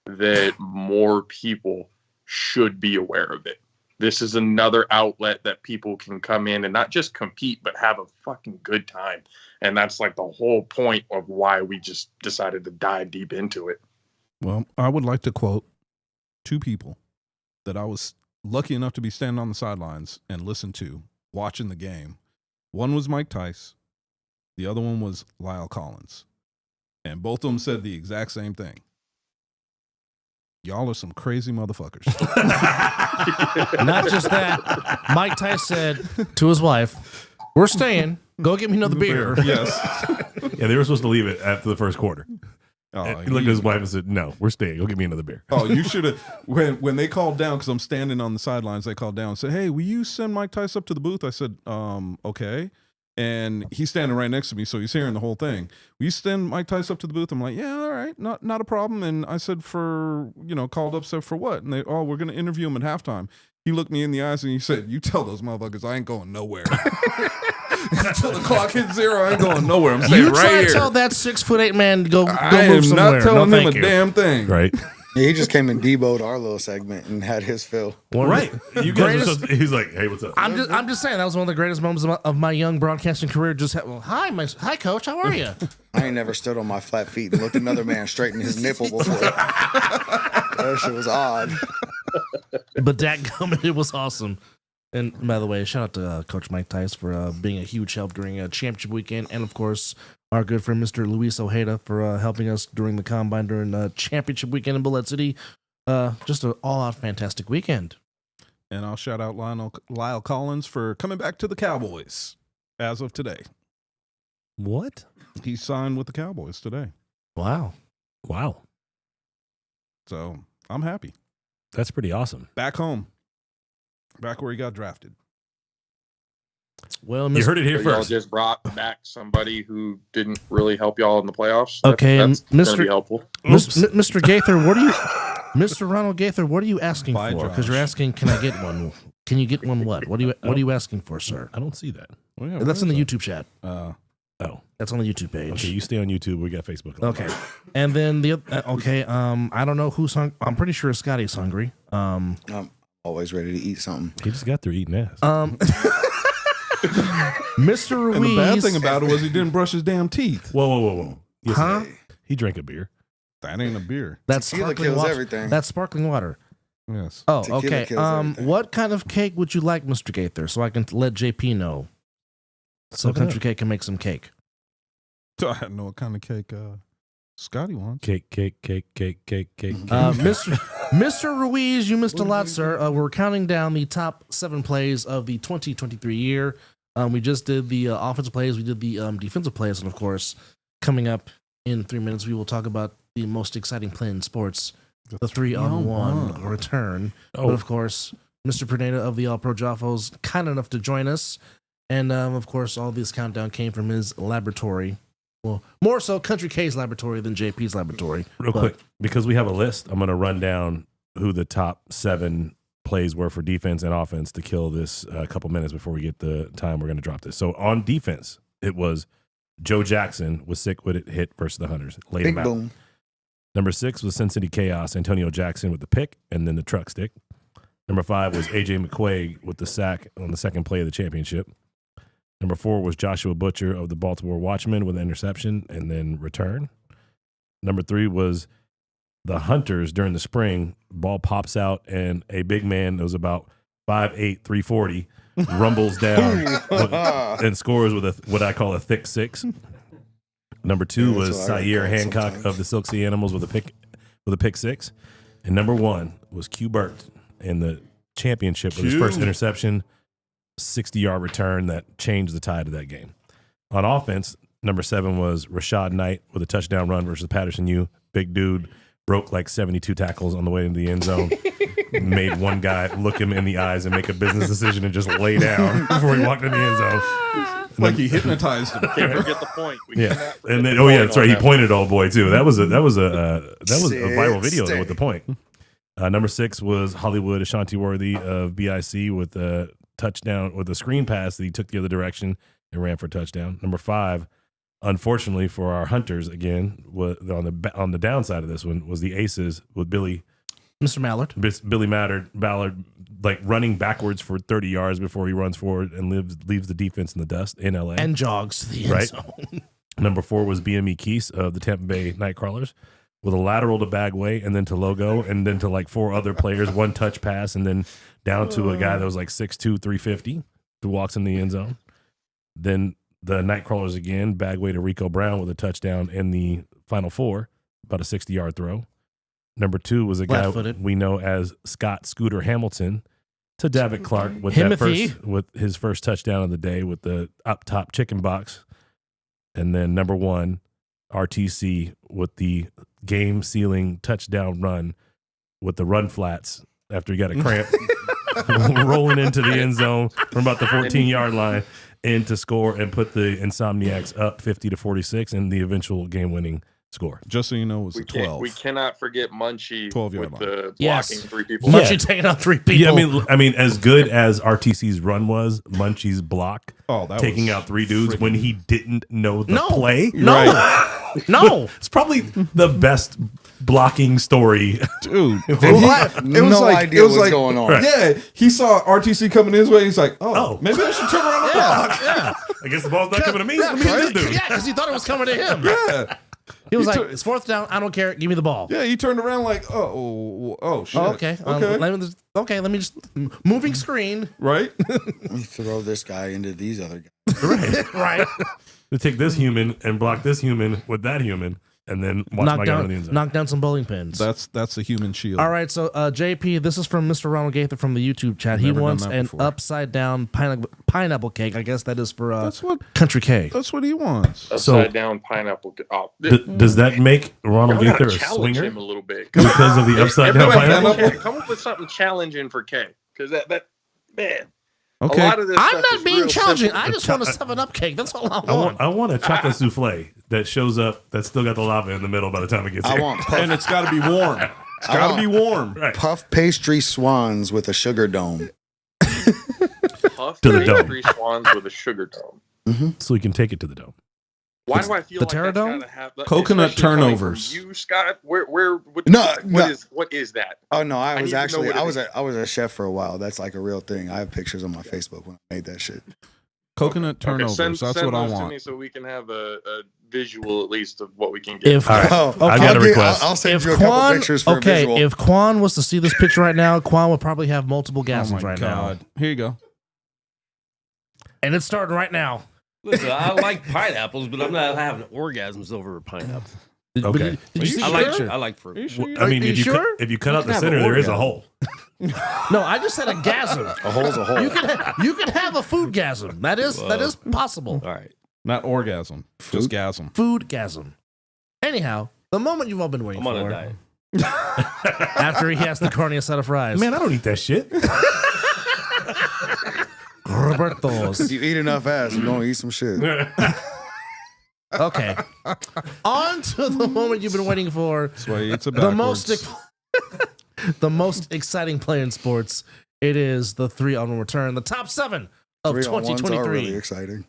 Speaker 6: that more people should be aware of it. This is another outlet that people can come in and not just compete, but have a fucking good time. And that's like the whole point of why we just decided to dive deep into it.
Speaker 3: Well, I would like to quote 2 people that I was lucky enough to be standing on the sidelines and listen to watching the game. One was Mike Tice. The other one was Lyle Collins. And both of them said the exact same thing. Y'all are some crazy motherfuckers.
Speaker 1: Not just that, Mike Tice said to his wife, "We're staying. Go get me another beer."
Speaker 3: Yes.
Speaker 4: Yeah, they were supposed to leave it after the first quarter.
Speaker 3: Oh,
Speaker 4: He looked at his wife and said, "No, we're staying. Go get me another beer."
Speaker 3: Oh, you should have. When they called down, because I'm standing on the sidelines, they called down and said, "Hey, will you send Mike Tice up to the booth?" I said, okay. And he's standing right next to me, so he's hearing the whole thing. Will you send Mike Tice up to the booth? I'm like, yeah, all right, not a problem. And I said, called up, said, for what? And we're going to interview him at halftime. He looked me in the eyes and he said, "You tell those motherfuckers I ain't going nowhere." Until the clock hits 0, I ain't going nowhere. I'm staying
Speaker 1: You
Speaker 3: right
Speaker 1: try
Speaker 3: here.
Speaker 1: to tell that 6'8" man to go
Speaker 3: I
Speaker 1: move
Speaker 3: am
Speaker 1: somewhere.
Speaker 3: not telling
Speaker 1: No,
Speaker 3: him a
Speaker 1: thank you.
Speaker 3: damn thing.
Speaker 4: Right.
Speaker 2: Yeah, he just came and deboed our little segment and had his fill.
Speaker 4: Right. You guys were he's like, "Hey, what's up?"
Speaker 1: I'm just saying that was one of the greatest moments of my young broadcasting career. Hi, coach, how are you?
Speaker 2: I ain't never stood on my flat feet and looked another man straight in his nipple before. That shit was odd.
Speaker 1: But dadgummit, it was awesome. And by the way, shout out to Coach Mike Tice for being a huge help during championship weekend, and of course our good friend Mr. Luis Ojeda for helping us during the combine during championship weekend in Bullet City. Just an all-out fantastic weekend.
Speaker 3: And I'll shout out Lyle Collins for coming back to the Cowboys as of today.
Speaker 4: What?
Speaker 3: He signed with the Cowboys today.
Speaker 1: Wow.
Speaker 3: So I'm happy.
Speaker 4: That's pretty awesome.
Speaker 3: Back home. Back where he got drafted.
Speaker 1: Well,
Speaker 4: You heard it here
Speaker 6: So y'all
Speaker 4: first.
Speaker 6: just brought back somebody who didn't really help y'all in the playoffs.
Speaker 1: Okay,
Speaker 6: that's gonna
Speaker 1: Mr.
Speaker 6: be helpful.
Speaker 1: Mr. Gaither, Mr. Ronald Gaither, what are you asking
Speaker 3: Bye,
Speaker 1: for? Because you're
Speaker 3: Josh.
Speaker 1: asking, can I get one? Can you get one? What? What are you asking for, sir?
Speaker 4: I don't see that.
Speaker 3: Well, yeah,
Speaker 1: That's
Speaker 3: where
Speaker 1: in the
Speaker 3: is
Speaker 1: YouTube chat.
Speaker 3: that?
Speaker 4: Oh,
Speaker 1: That's on the YouTube page.
Speaker 4: okay. You stay on YouTube. We got Facebook.
Speaker 1: Okay. And then I don't know who's hungry. I'm pretty sure Scotty's hungry.
Speaker 2: I'm always ready to eat something.
Speaker 4: He just got through eating ass.
Speaker 1: Mr. Ruiz.
Speaker 3: And the bad thing about it was he didn't brush his damn teeth.
Speaker 4: Whoa. Yes,
Speaker 1: Huh?
Speaker 4: He drank a beer.
Speaker 3: That ain't a beer.
Speaker 1: That's
Speaker 2: Tequila
Speaker 1: sparkling
Speaker 2: kills
Speaker 1: water.
Speaker 2: everything.
Speaker 1: That's sparkling water.
Speaker 3: Yes.
Speaker 1: Oh,
Speaker 2: Tequila
Speaker 1: okay.
Speaker 2: kills everything.
Speaker 1: What kind of cake would you like, Mr. Gaither, so I can let JP know? So
Speaker 4: Okay.
Speaker 1: Country Cake can make some cake.
Speaker 3: I don't know what kind of cake Scotty wants.
Speaker 4: Cake.
Speaker 1: Mr. Ruiz, you missed a lot, sir. We're counting down the top 7 plays of the 2023 year. We just did the offensive plays. We did the defensive plays. And, of course, coming up in 3 minutes, we will talk about the most exciting play in sports, the 3-on-1 return.
Speaker 4: Oh.
Speaker 1: But, of course, Mr. Pineda of the All Pro Jaffos, kind enough to join us. And, of course, all this countdown came from his laboratory. Well, more so Country K's laboratory than JP's laboratory.
Speaker 4: Real quick, because we have a list, I'm going to run down who the top 7 plays were for defense and offense to kill this a couple minutes before we get the time we're going to drop this. So on defense, it was Joe Jackson with sick with it hit versus the Hunters. Laid
Speaker 2: Big
Speaker 4: him out.
Speaker 2: boom.
Speaker 4: Number 6 was Sin City Chaos, Antonio Jackson with the pick and then the truck stick. Number 5 was AJ McQuaig with the sack on the second play of the championship. Number 4 was Joshua Butcher of the Baltimore Watchmen with an interception and then return. Number 3 was the Hunters during the spring. Ball pops out and a big man that was about 5'8", 340 rumbles down and scores with what I call a thick 6. Number 2
Speaker 2: Yeah, that's
Speaker 4: was
Speaker 2: what I
Speaker 4: Sayer
Speaker 2: call it
Speaker 4: Hancock
Speaker 2: sometimes.
Speaker 4: of the Silk Sea Animals with a pick 6. And number 1 was Q Burt in the championship with his first interception. 60-yard return that changed the tide of that game. On offense, number 7 was Rashad Knight with a touchdown run versus Patterson U. Big dude, broke like 72 tackles on the way into the end zone. Made one guy look him in the eyes and make a business decision and just lay down before he walked in the end zone.
Speaker 3: Like he hypnotized him.
Speaker 8: Can't forget the point.
Speaker 4: Yeah, and then that's right. He pointed old boy too. That was a viral video though, with the point. Number 6 was Hollywood Ashanti Worthy of BIC with a touchdown with a screen pass that he took the other direction and ran for a touchdown. Number 5, unfortunately for our Hunters again, was on the downside of this one was the Aces with
Speaker 1: Mr. Mallard.
Speaker 4: Billy Ballard like running backwards for 30 yards before he runs forward and leaves the defense in the dust in LA
Speaker 1: And jogs to the end zone.
Speaker 4: Number 4 was BME Keese of the Tampa Bay Nightcrawlers with a lateral to Bagway and then to Logo and then to like 4 other players, 1 touch pass, and then down to a guy that was like 6'2", 350 who walks in the end zone. Then the Nightcrawlers again, Bagway to Rico Brown with a touchdown in the final 4, about a 60-yard throw. Number 2 was a guy we know as Scott Scooter Hamilton to Davitt Clark with his first touchdown of the day with the up top chicken box. And then number 1, RTC with the game-sealing touchdown run with the run flats after he got a cramp, rolling into the end zone from about the 14-yard line in to score and put the Insomniacs up 50-46 in the eventual game-winning score.
Speaker 3: Just so you know, it was 12.
Speaker 6: We cannot forget Munchie
Speaker 3: 12-yard
Speaker 6: with
Speaker 3: line.
Speaker 6: the blocking 3 people.
Speaker 1: Munchie taking out 3 people.
Speaker 4: Yeah, I mean, as good as RTC's run was, Munchie's block taking out 3 dudes when he didn't know the play.
Speaker 1: No,
Speaker 4: it's probably the best blocking story,
Speaker 3: dude.
Speaker 2: It was no idea what was going on.
Speaker 3: Yeah, he saw RTC coming his way. He's like, maybe I should turn around and block.
Speaker 1: Yeah.
Speaker 4: I guess the ball's not coming to me. Let me hit this dude.
Speaker 1: Yeah, because he thought it was coming to him.
Speaker 3: Yeah.
Speaker 1: He was like, it's 4th down. I don't care. Give me the ball.
Speaker 3: Yeah, he turned around like, oh shit.
Speaker 1: Oh, okay. Let me just moving screen.
Speaker 3: Right.
Speaker 2: Let me throw this guy into these other guys.
Speaker 1: Right.
Speaker 4: To take this human and block this human with that human, and then watch my guy in the end zone.
Speaker 1: Knock down some bowling pins.
Speaker 3: That's a human shield.
Speaker 1: All right, so JP, this is from Mr. Ronald Gaither from the YouTube chat. He wants an upside down pineapple cake. I guess that is for Country K.
Speaker 3: That's what he wants.
Speaker 6: Upside down pineapple.
Speaker 4: Does that make Ronald Gaither a
Speaker 6: challenge
Speaker 4: swinger?
Speaker 6: him a little bit
Speaker 4: Because of the upside down pineapple?
Speaker 6: Come up with something challenging for K, because that man.
Speaker 3: Okay.
Speaker 6: A lot of this
Speaker 1: I'm
Speaker 6: stuff
Speaker 1: not
Speaker 6: is
Speaker 1: being
Speaker 6: real
Speaker 1: challenging.
Speaker 6: simple.
Speaker 1: I just want a 7-Up cake. That's all I want.
Speaker 4: I want a chocolate souffle that shows up that's still got the lava in the middle by the time it gets here.
Speaker 2: I want puff,
Speaker 3: And it's got to be warm. It's got to be warm.
Speaker 4: Right.
Speaker 2: puff pastry swans with a sugar dome.
Speaker 6: Puff
Speaker 4: To the dome.
Speaker 6: pastry swans with a sugar dome.
Speaker 4: So we can take it to the dome.
Speaker 6: Why do I feel
Speaker 1: the
Speaker 6: like that's
Speaker 1: Pterodome?
Speaker 6: gotta have
Speaker 3: Coconut
Speaker 6: especially coming from
Speaker 3: turnovers.
Speaker 6: You, Scott, what is that?
Speaker 2: Oh no, I
Speaker 6: need
Speaker 2: was
Speaker 6: to know
Speaker 2: actually
Speaker 6: what it
Speaker 2: I was a chef for a while. That's like a real thing. I have pictures on my Facebook when I made that shit.
Speaker 3: Coconut turnovers.
Speaker 6: Send
Speaker 3: That's what I
Speaker 6: those to
Speaker 3: want.
Speaker 6: me so we can have a visual at least of what we can get.
Speaker 1: If
Speaker 4: All right. I got a request.
Speaker 2: I'll send
Speaker 1: if
Speaker 2: you a couple
Speaker 1: Quan,
Speaker 2: pictures for a
Speaker 1: okay,
Speaker 2: visual.
Speaker 1: if Quan was to see this picture right now, Quan would probably have multiple
Speaker 3: Oh
Speaker 1: gasms
Speaker 3: my
Speaker 1: right
Speaker 3: God. Here you go.
Speaker 1: now, and it's starting right now.
Speaker 5: Listen, I like pineapples, but I'm not having orgasms over a pineapple.
Speaker 4: Okay.
Speaker 1: Did you see
Speaker 5: I
Speaker 1: the
Speaker 5: like
Speaker 1: picture?
Speaker 5: I like fruit.
Speaker 4: I mean,
Speaker 1: Are you sure?
Speaker 4: if you cut out the
Speaker 2: have
Speaker 4: center,
Speaker 2: an
Speaker 4: there is a
Speaker 2: orgasm.
Speaker 4: hole.
Speaker 1: No, I just said a gasm.
Speaker 2: A hole's a hole.
Speaker 1: You can have a food gasm. That is possible.
Speaker 5: All right.
Speaker 3: Not orgasm, just gasm.
Speaker 1: Food gasm. Anyhow, the moment you've all been waiting
Speaker 5: I'm on
Speaker 1: for.
Speaker 5: a diet.
Speaker 1: After he has the carne asada fries.
Speaker 4: Man, I don't eat that shit.
Speaker 1: Roberto's.
Speaker 2: If you eat enough ass, you're gonna eat some shit.
Speaker 1: Okay. On to the moment you've been waiting for.
Speaker 3: That's why it's a
Speaker 1: The most exciting play in sports. It is the 3-on-1 return, the top 7 of
Speaker 2: 3-on-1s are
Speaker 1: 2023.
Speaker 2: really exciting.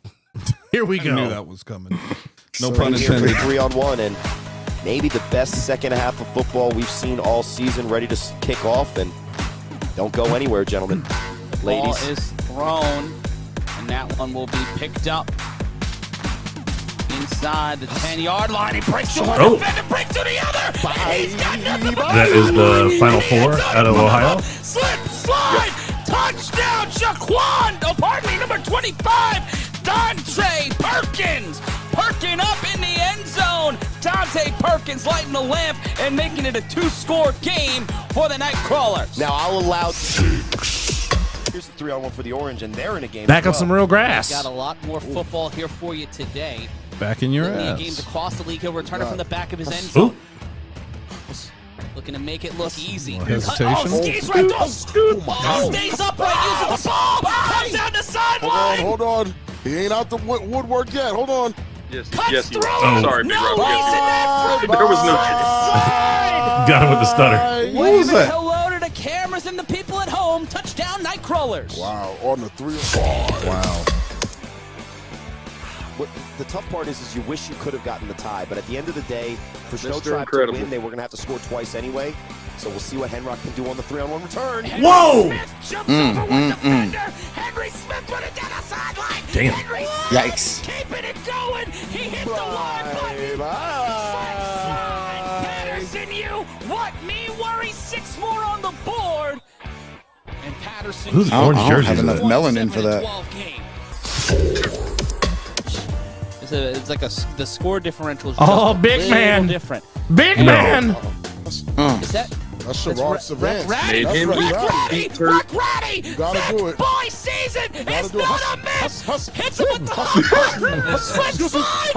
Speaker 1: Here we
Speaker 3: I knew
Speaker 1: go.
Speaker 3: that was coming. No
Speaker 2: So
Speaker 3: pun
Speaker 11: Here for the
Speaker 3: intended.
Speaker 11: 3-on-1 and maybe the best second half of football we've seen all season, ready to kick off, and don't go anywhere, gentlemen.
Speaker 9: Ball
Speaker 11: Ladies.
Speaker 9: is thrown, and that one will be picked up inside the 10-yard line. He breaks to one
Speaker 4: Oh.
Speaker 9: defender, breaks to the other. And he's got nothing but
Speaker 4: That is the Final Four out of Ohio.
Speaker 9: Slip, slide, touchdown, Shaquan. Oh, pardon me, number 25, Dante Perkins. Perkin up in the end zone. Dante Perkins lighting the lamp and making it a 2-score game for the Nightcrawlers.
Speaker 11: Now I'll allow. Here's the 3-on-1 for the Orange, and they're in a game.
Speaker 1: Back
Speaker 11: as
Speaker 1: on
Speaker 11: well.
Speaker 1: some real grass.
Speaker 9: Got a lot more football here for you today.
Speaker 3: Back in your
Speaker 9: League games
Speaker 3: ass.
Speaker 9: across the league. He'll return it from the back of his end zone. Looking to make it look easy.
Speaker 3: Hesitation.
Speaker 9: Oh, skis right through. Oh, stays upright using the ball. Comes down the sideline.
Speaker 10: Hold on. He ain't out the woodwork yet. Hold on.
Speaker 6: Yes,
Speaker 9: Cuts
Speaker 6: yes, you
Speaker 9: through.
Speaker 6: are. Sorry, Big
Speaker 9: No,
Speaker 6: Rob.
Speaker 9: he's in
Speaker 6: Yes,
Speaker 9: that front.
Speaker 6: there was no
Speaker 9: Side.
Speaker 4: Got him with the stutter.
Speaker 3: What was
Speaker 9: Waving
Speaker 3: that?
Speaker 9: hello to the cameras and the people at home. Touchdown, Nightcrawlers.
Speaker 10: Wow, on the 3-on-1.
Speaker 3: Wow.
Speaker 11: What the tough part is you wish you could have gotten the tie, but at the end of the day, for Snow
Speaker 6: Mr.
Speaker 11: Tribe to
Speaker 6: Incredible.
Speaker 11: win, they were going to have to score twice anyway. So we'll see what Henrock can do on the 3-on-1 return.
Speaker 4: Whoa!
Speaker 9: Smith jumps over one defender. Henry Smith put it down the sideline.
Speaker 4: Damn.
Speaker 9: Henry
Speaker 2: Yikes.
Speaker 9: keeping it going. He hit the one button. Slide, Patterson, you what? Me worry. 6 more on the board. And Patterson.
Speaker 4: Who's
Speaker 2: I don't-
Speaker 4: orange
Speaker 2: I don't
Speaker 4: jersey
Speaker 2: have
Speaker 4: is
Speaker 2: enough
Speaker 4: that?
Speaker 2: melanin for that.
Speaker 9: 12 game. It's like the score differential is just
Speaker 1: Oh,
Speaker 9: a
Speaker 1: big
Speaker 9: little
Speaker 1: man.
Speaker 9: different.
Speaker 1: Big
Speaker 4: No.
Speaker 1: man.
Speaker 9: Is that
Speaker 10: That's
Speaker 9: That's
Speaker 10: Sherrod
Speaker 9: Rick
Speaker 10: Savant.
Speaker 9: Ratty.
Speaker 6: Made him
Speaker 10: Rick
Speaker 9: Ratty.
Speaker 6: Hurt.
Speaker 9: Rick Ratty.
Speaker 10: You gotta
Speaker 9: Vic
Speaker 10: do it.
Speaker 9: Boy season. It's
Speaker 10: do it.
Speaker 9: not a miss. Hits him with the hook. Slip slide.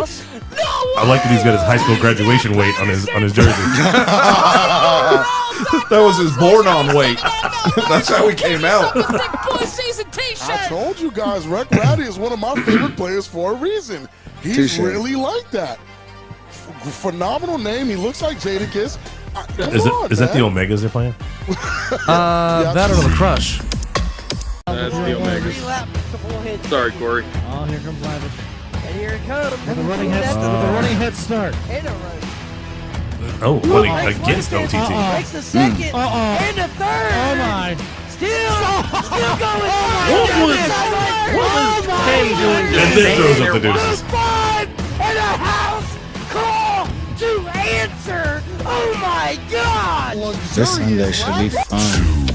Speaker 9: No
Speaker 4: I like that he's got his high school graduation weight on his jersey.
Speaker 3: That was his born-on weight. That's how he came out.
Speaker 9: Vic Boy season T-shirt.
Speaker 10: I told you guys, Rick Ratty is one of my favorite players for a reason. He's
Speaker 2: Touche.
Speaker 10: really like that. Phenomenal name. He looks like Jadakiss. Come
Speaker 4: Is
Speaker 10: on,
Speaker 4: that the
Speaker 10: man.
Speaker 4: Omegas they're playing?
Speaker 1: That or the Crush.
Speaker 6: That's the Omegas. Sorry, Corey.
Speaker 12: Oh, here comes Lavish.
Speaker 13: And here it comes.
Speaker 12: With a running head start.
Speaker 13: And a run.
Speaker 4: Oh, running against OTT.
Speaker 13: Makes the second. And the third.
Speaker 12: Oh my.
Speaker 13: Still going.
Speaker 12: What was Kane doing?
Speaker 4: And then throws up the deuces.
Speaker 13: Fun and a house call to answer. Oh my God.
Speaker 2: This Sunday should be fun.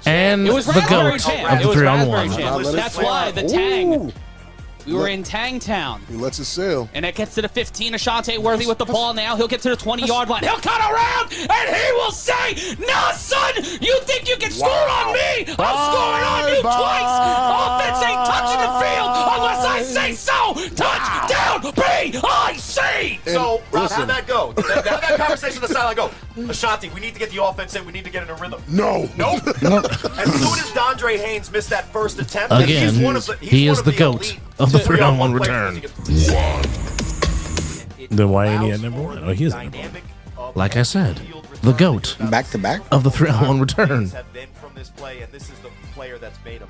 Speaker 1: And
Speaker 9: It was
Speaker 1: the
Speaker 9: Raspberry
Speaker 1: GOAT
Speaker 9: Jam.
Speaker 1: of
Speaker 9: It
Speaker 1: the
Speaker 9: was
Speaker 1: 3-on-1.
Speaker 9: Raspberry Jam.
Speaker 10: Let it
Speaker 9: That's
Speaker 10: fly.
Speaker 9: why the Tang.
Speaker 10: Ooh.
Speaker 9: We were in Tang Town.
Speaker 10: He lets it sail.
Speaker 9: And it gets to the 15. Ashante Worthy with the ball now. He'll get to the 20-yard line. He'll cut around, and he will say, "Nah, son, you think you can score on me? I'm scoring on you twice. Offense ain't touching the field unless I say so. Touchdown, B-I-C."
Speaker 8: So, Rob,
Speaker 10: listen.
Speaker 8: how'd that go? Have that conversation on the sideline. Go, Ashanti, we need to get the offense in. We need to get in a rhythm.
Speaker 10: No.
Speaker 8: Nope. As soon as Dondre Haynes missed that first attempt,
Speaker 1: Again,
Speaker 8: he's one of the,
Speaker 1: he is the GOAT
Speaker 8: elite
Speaker 1: of the
Speaker 8: 3-on-1
Speaker 1: 3-on-1 return.
Speaker 4: Then why ain't he at number 1? Oh, he is.
Speaker 1: Like I said, the GOAT
Speaker 2: Back to back.
Speaker 1: of the 3-on-1 return.
Speaker 8: Have been from this play, and this is the player that's made him.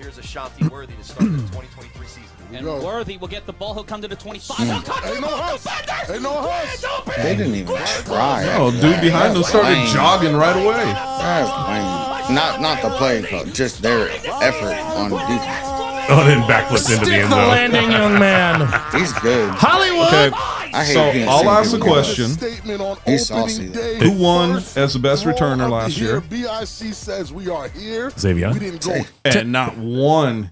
Speaker 11: Here's Ashanti Worthy to start the 2023 season.
Speaker 9: And Worthy will get the ball. He'll come to the 25. He'll cut
Speaker 10: Ain't no house. Ain't no house.
Speaker 2: They didn't even try.
Speaker 3: Oh, dude behind them started
Speaker 2: lame.
Speaker 3: jogging right away.
Speaker 2: That's lame. Not the play call, just their effort on defense.
Speaker 4: Oh, then backflips into the
Speaker 1: Stick
Speaker 4: end
Speaker 1: the
Speaker 4: zone.
Speaker 1: landing, young man.
Speaker 2: He's good.
Speaker 1: Hollywood.
Speaker 3: Okay,
Speaker 2: I hate
Speaker 3: so
Speaker 2: being
Speaker 3: I'll
Speaker 2: seen
Speaker 3: ask the
Speaker 2: people do
Speaker 3: question.
Speaker 10: Statement on
Speaker 2: He's
Speaker 10: opening
Speaker 2: saucy.
Speaker 10: day.
Speaker 3: Who won
Speaker 10: First
Speaker 3: as the best
Speaker 10: draw
Speaker 3: returner
Speaker 10: of the
Speaker 3: last year?
Speaker 10: BIC says we are here.
Speaker 4: Xavier?
Speaker 10: We didn't go.
Speaker 3: And not one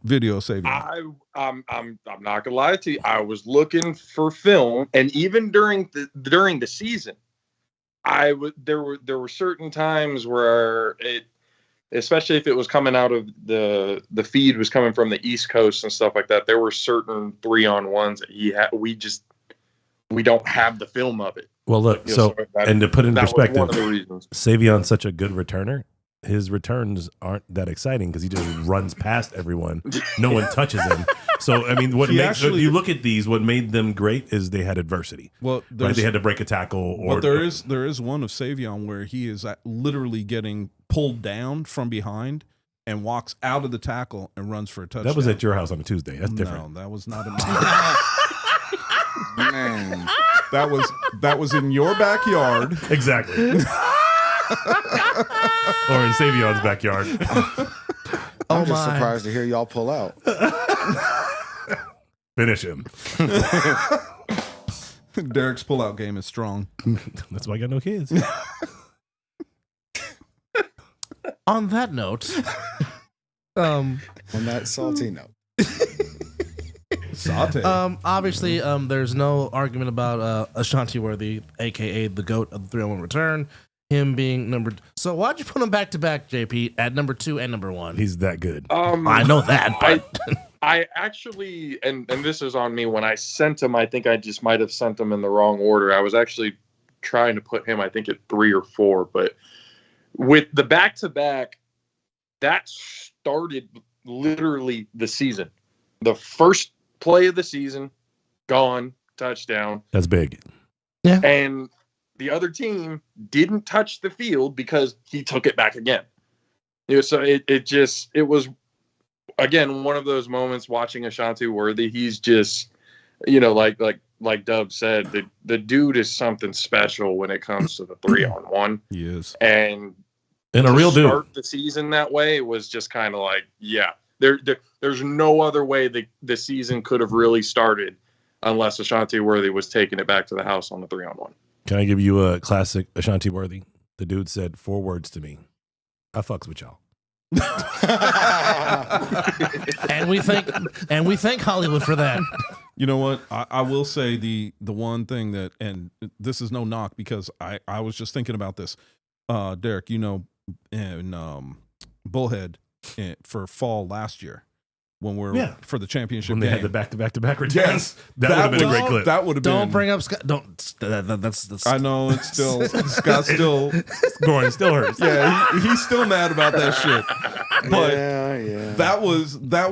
Speaker 3: video saving.
Speaker 6: I'm not gonna lie to you. I was looking for film, and even during the season, there were certain times where it, especially if it was coming out of the feed was coming from the East Coast and stuff like that. There were certain 3-on-1s that he had. We don't have the film of it.
Speaker 4: Well, look, and to put in perspective,
Speaker 6: one of the reasons.
Speaker 4: Savion's such a good returner. His returns aren't that exciting because he just runs past everyone. No one touches him. So, I mean, if you look at these, what made them great is they had adversity.
Speaker 3: Well,
Speaker 4: right? They had to break a tackle.
Speaker 3: But there is one of Savion where he is literally getting pulled down from behind and walks out of the tackle and runs for a touchdown.
Speaker 4: That was at your house on a Tuesday. That's different.
Speaker 3: No, that was not in my
Speaker 2: Man.
Speaker 3: That was in your backyard.
Speaker 4: Exactly. Or in Savion's backyard.
Speaker 2: I'm just surprised to hear y'all pull out.
Speaker 4: Finish him.
Speaker 3: Derek's pullout game is strong.
Speaker 4: That's why I got no kids.
Speaker 1: On that note,
Speaker 2: On that salty note.
Speaker 3: Saute.
Speaker 1: obviously, there's no argument about Ashanti Worthy, aka the GOAT of the 3-on-1 return. Him being number. So why'd you put him back to back, JP, at number 2 and number 1?
Speaker 4: He's that good.
Speaker 1: I know that, but
Speaker 6: I actually, and this is on me. When I sent him, I think I just might have sent him in the wrong order. I was actually trying to put him, I think, at 3 or 4. But with the back-to-back, that started literally the season. The first play of the season, gone, touchdown.
Speaker 4: That's big.
Speaker 1: Yeah.
Speaker 6: And the other team didn't touch the field because he took it back again. So it was, again, one of those moments watching Ashanti Worthy. He's just, like Dub said, the dude is something special when it comes to the 3-on-1.
Speaker 3: He is.
Speaker 6: And
Speaker 4: a real dude.
Speaker 6: Start the season that way was just kind of like, yeah, there's no other way the season could have really started unless Ashanti Worthy was taking it back to the house on the 3-on-1.
Speaker 4: Can I give you a classic Ashanti Worthy? The dude said 4 words to me. I fucks with y'all.
Speaker 1: and we thank Hollywood for that.
Speaker 3: You know what? I will say the one thing that, and this is no knock because I was just thinking about this. Derek, in Bullhead for fall last year when we're for the championship
Speaker 4: when they
Speaker 3: game.
Speaker 4: had the back-to-back returns.
Speaker 3: Yes,
Speaker 4: that would have been a great clip.
Speaker 3: That would have been.
Speaker 1: Don't bring up Scott. Don't. That's.
Speaker 3: I know it's still Scott still
Speaker 4: Goring still hurts.
Speaker 3: Yeah, he's still mad about that shit. But
Speaker 2: yeah.
Speaker 3: that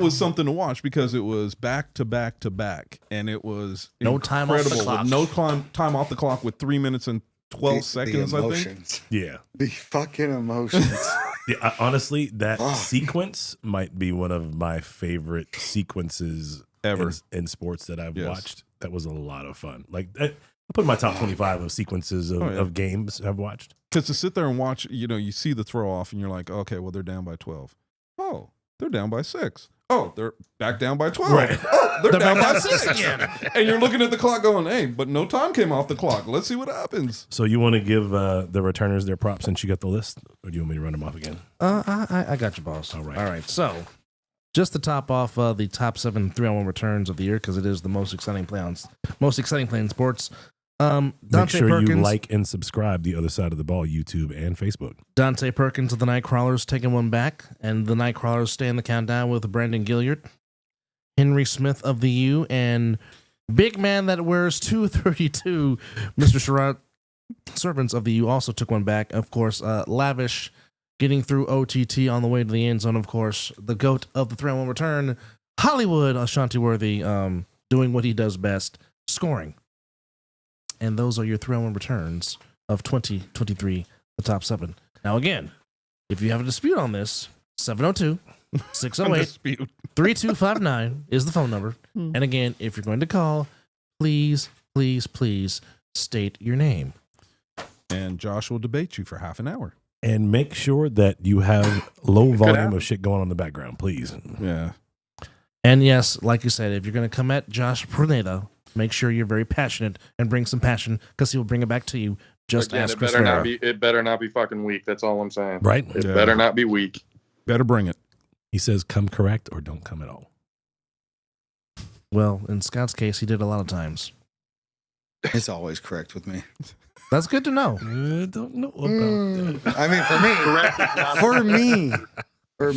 Speaker 3: was something to watch because it was back to back to back, and it was
Speaker 1: no time off the
Speaker 3: incredible.
Speaker 1: clock.
Speaker 3: With no time off the clock with 3 minutes and 12 seconds.
Speaker 2: The
Speaker 3: I
Speaker 2: emotions.
Speaker 3: think.
Speaker 4: Yeah.
Speaker 2: The fucking emotions.
Speaker 4: Yeah, honestly, that sequence might be one of my favorite sequences
Speaker 3: ever
Speaker 4: in sports that I've watched. That was a lot of fun. Like I put in my top 25 of sequences of games I've watched.
Speaker 3: Because to sit there and watch, you see the throw off and you're like, okay, well, they're down by 12. Oh, they're down by 6. Oh, they're back down by 12.
Speaker 4: Right.
Speaker 3: Oh, they're down by
Speaker 1: down
Speaker 3: 6 again. And you're looking at the clock going, hey, but no time came off the clock. Let's see what happens.
Speaker 4: So you want to give the returners their props since you got the list? Or do you want me to run them off again?
Speaker 1: I got you, boss. All right. So, just to top off the top 7 3-on-1 returns of the year, because it is the most exciting play in sports.
Speaker 4: Make sure you like and subscribe the Other Side of the Ball YouTube and Facebook.
Speaker 1: Dante Perkins of the Nightcrawlers taking one back, and the Nightcrawlers stay in the countdown with Brandon Gilliard. Henry Smith of the U, and big man that wears 232, Mr. Sherrod, Servants of the U, also took one back. Of course, Lavish getting through OTT on the way to the end zone. Of course, the GOAT of the 3-on-1 return, Hollywood Ashanti Worthy, doing what he does best, scoring. And those are your 3-on-1 returns of 2023, the top 7. Now, again, if you have a dispute on this, 702-608-3259 is the phone number. And again, if you're going to call, please state your name.
Speaker 3: And Josh will debate you for half an hour.
Speaker 4: And make sure that you have low volume of shit going on in the background, please.
Speaker 3: Yeah.
Speaker 1: And yes, like you said, if you're going to come at Josh Perneda, make sure you're very passionate and bring some passion because he will bring it back to you. Just
Speaker 6: Again,
Speaker 1: ask
Speaker 6: it
Speaker 1: Chris
Speaker 6: better
Speaker 1: Vera.
Speaker 6: not be. It better not be fucking weak. That's all I'm saying.
Speaker 4: Right?
Speaker 6: It better not be weak.
Speaker 3: Better bring it.
Speaker 4: He says, come correct or don't come at all.
Speaker 1: Well, in Scott's case, he did a lot of times.
Speaker 2: It's always correct with me.
Speaker 1: That's good to know.
Speaker 4: I don't know about that.
Speaker 2: I mean, for me.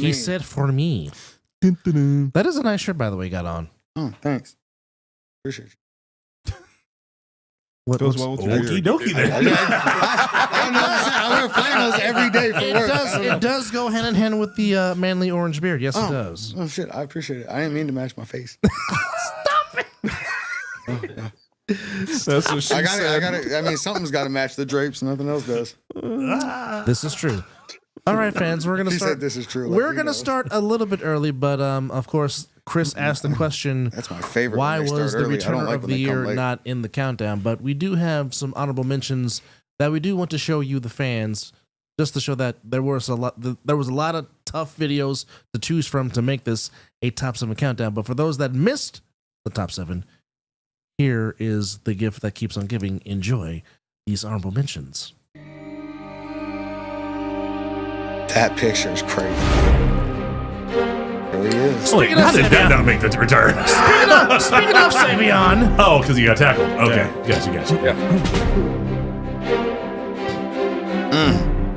Speaker 1: He said for me. That is a nice shirt, by the way, you got on.
Speaker 2: Oh, thanks. Appreciate you.
Speaker 3: Goes well with your
Speaker 4: Okie dokie then.
Speaker 2: I wear flannels every day for work.
Speaker 1: It does go hand in hand with the manly orange beard. Yes, it does.
Speaker 2: Oh, shit. I appreciate it. I didn't mean to match my face.
Speaker 1: Stop it.
Speaker 3: That's what she said.
Speaker 2: I mean, something's got to match the drapes. Nothing else does.
Speaker 1: This is true. All right, fans, we're going to
Speaker 2: She
Speaker 1: start.
Speaker 2: said this is true.
Speaker 1: We're going to start a little bit early, but of course, Chris asked the question.
Speaker 2: That's my favorite.
Speaker 1: Why
Speaker 2: when they
Speaker 1: was
Speaker 2: start
Speaker 1: the
Speaker 2: early. I don't
Speaker 1: returner
Speaker 2: like
Speaker 1: of
Speaker 2: when
Speaker 1: the
Speaker 2: they come
Speaker 1: year
Speaker 2: late.
Speaker 1: not in the countdown? But we do have some honorable mentions that we do want to show you, the fans, just to show that there was a lot. There was a lot of tough videos to choose from to make this a top 7 countdown. But for those that missed the top 7, here is the gift that keeps on giving. Enjoy these honorable mentions.
Speaker 2: That picture is crazy. There he is.
Speaker 4: Wait, how did that not make the return?
Speaker 1: Speaking of Savion.
Speaker 4: Oh, because he got tackled. Okay, gotcha.
Speaker 6: Yeah.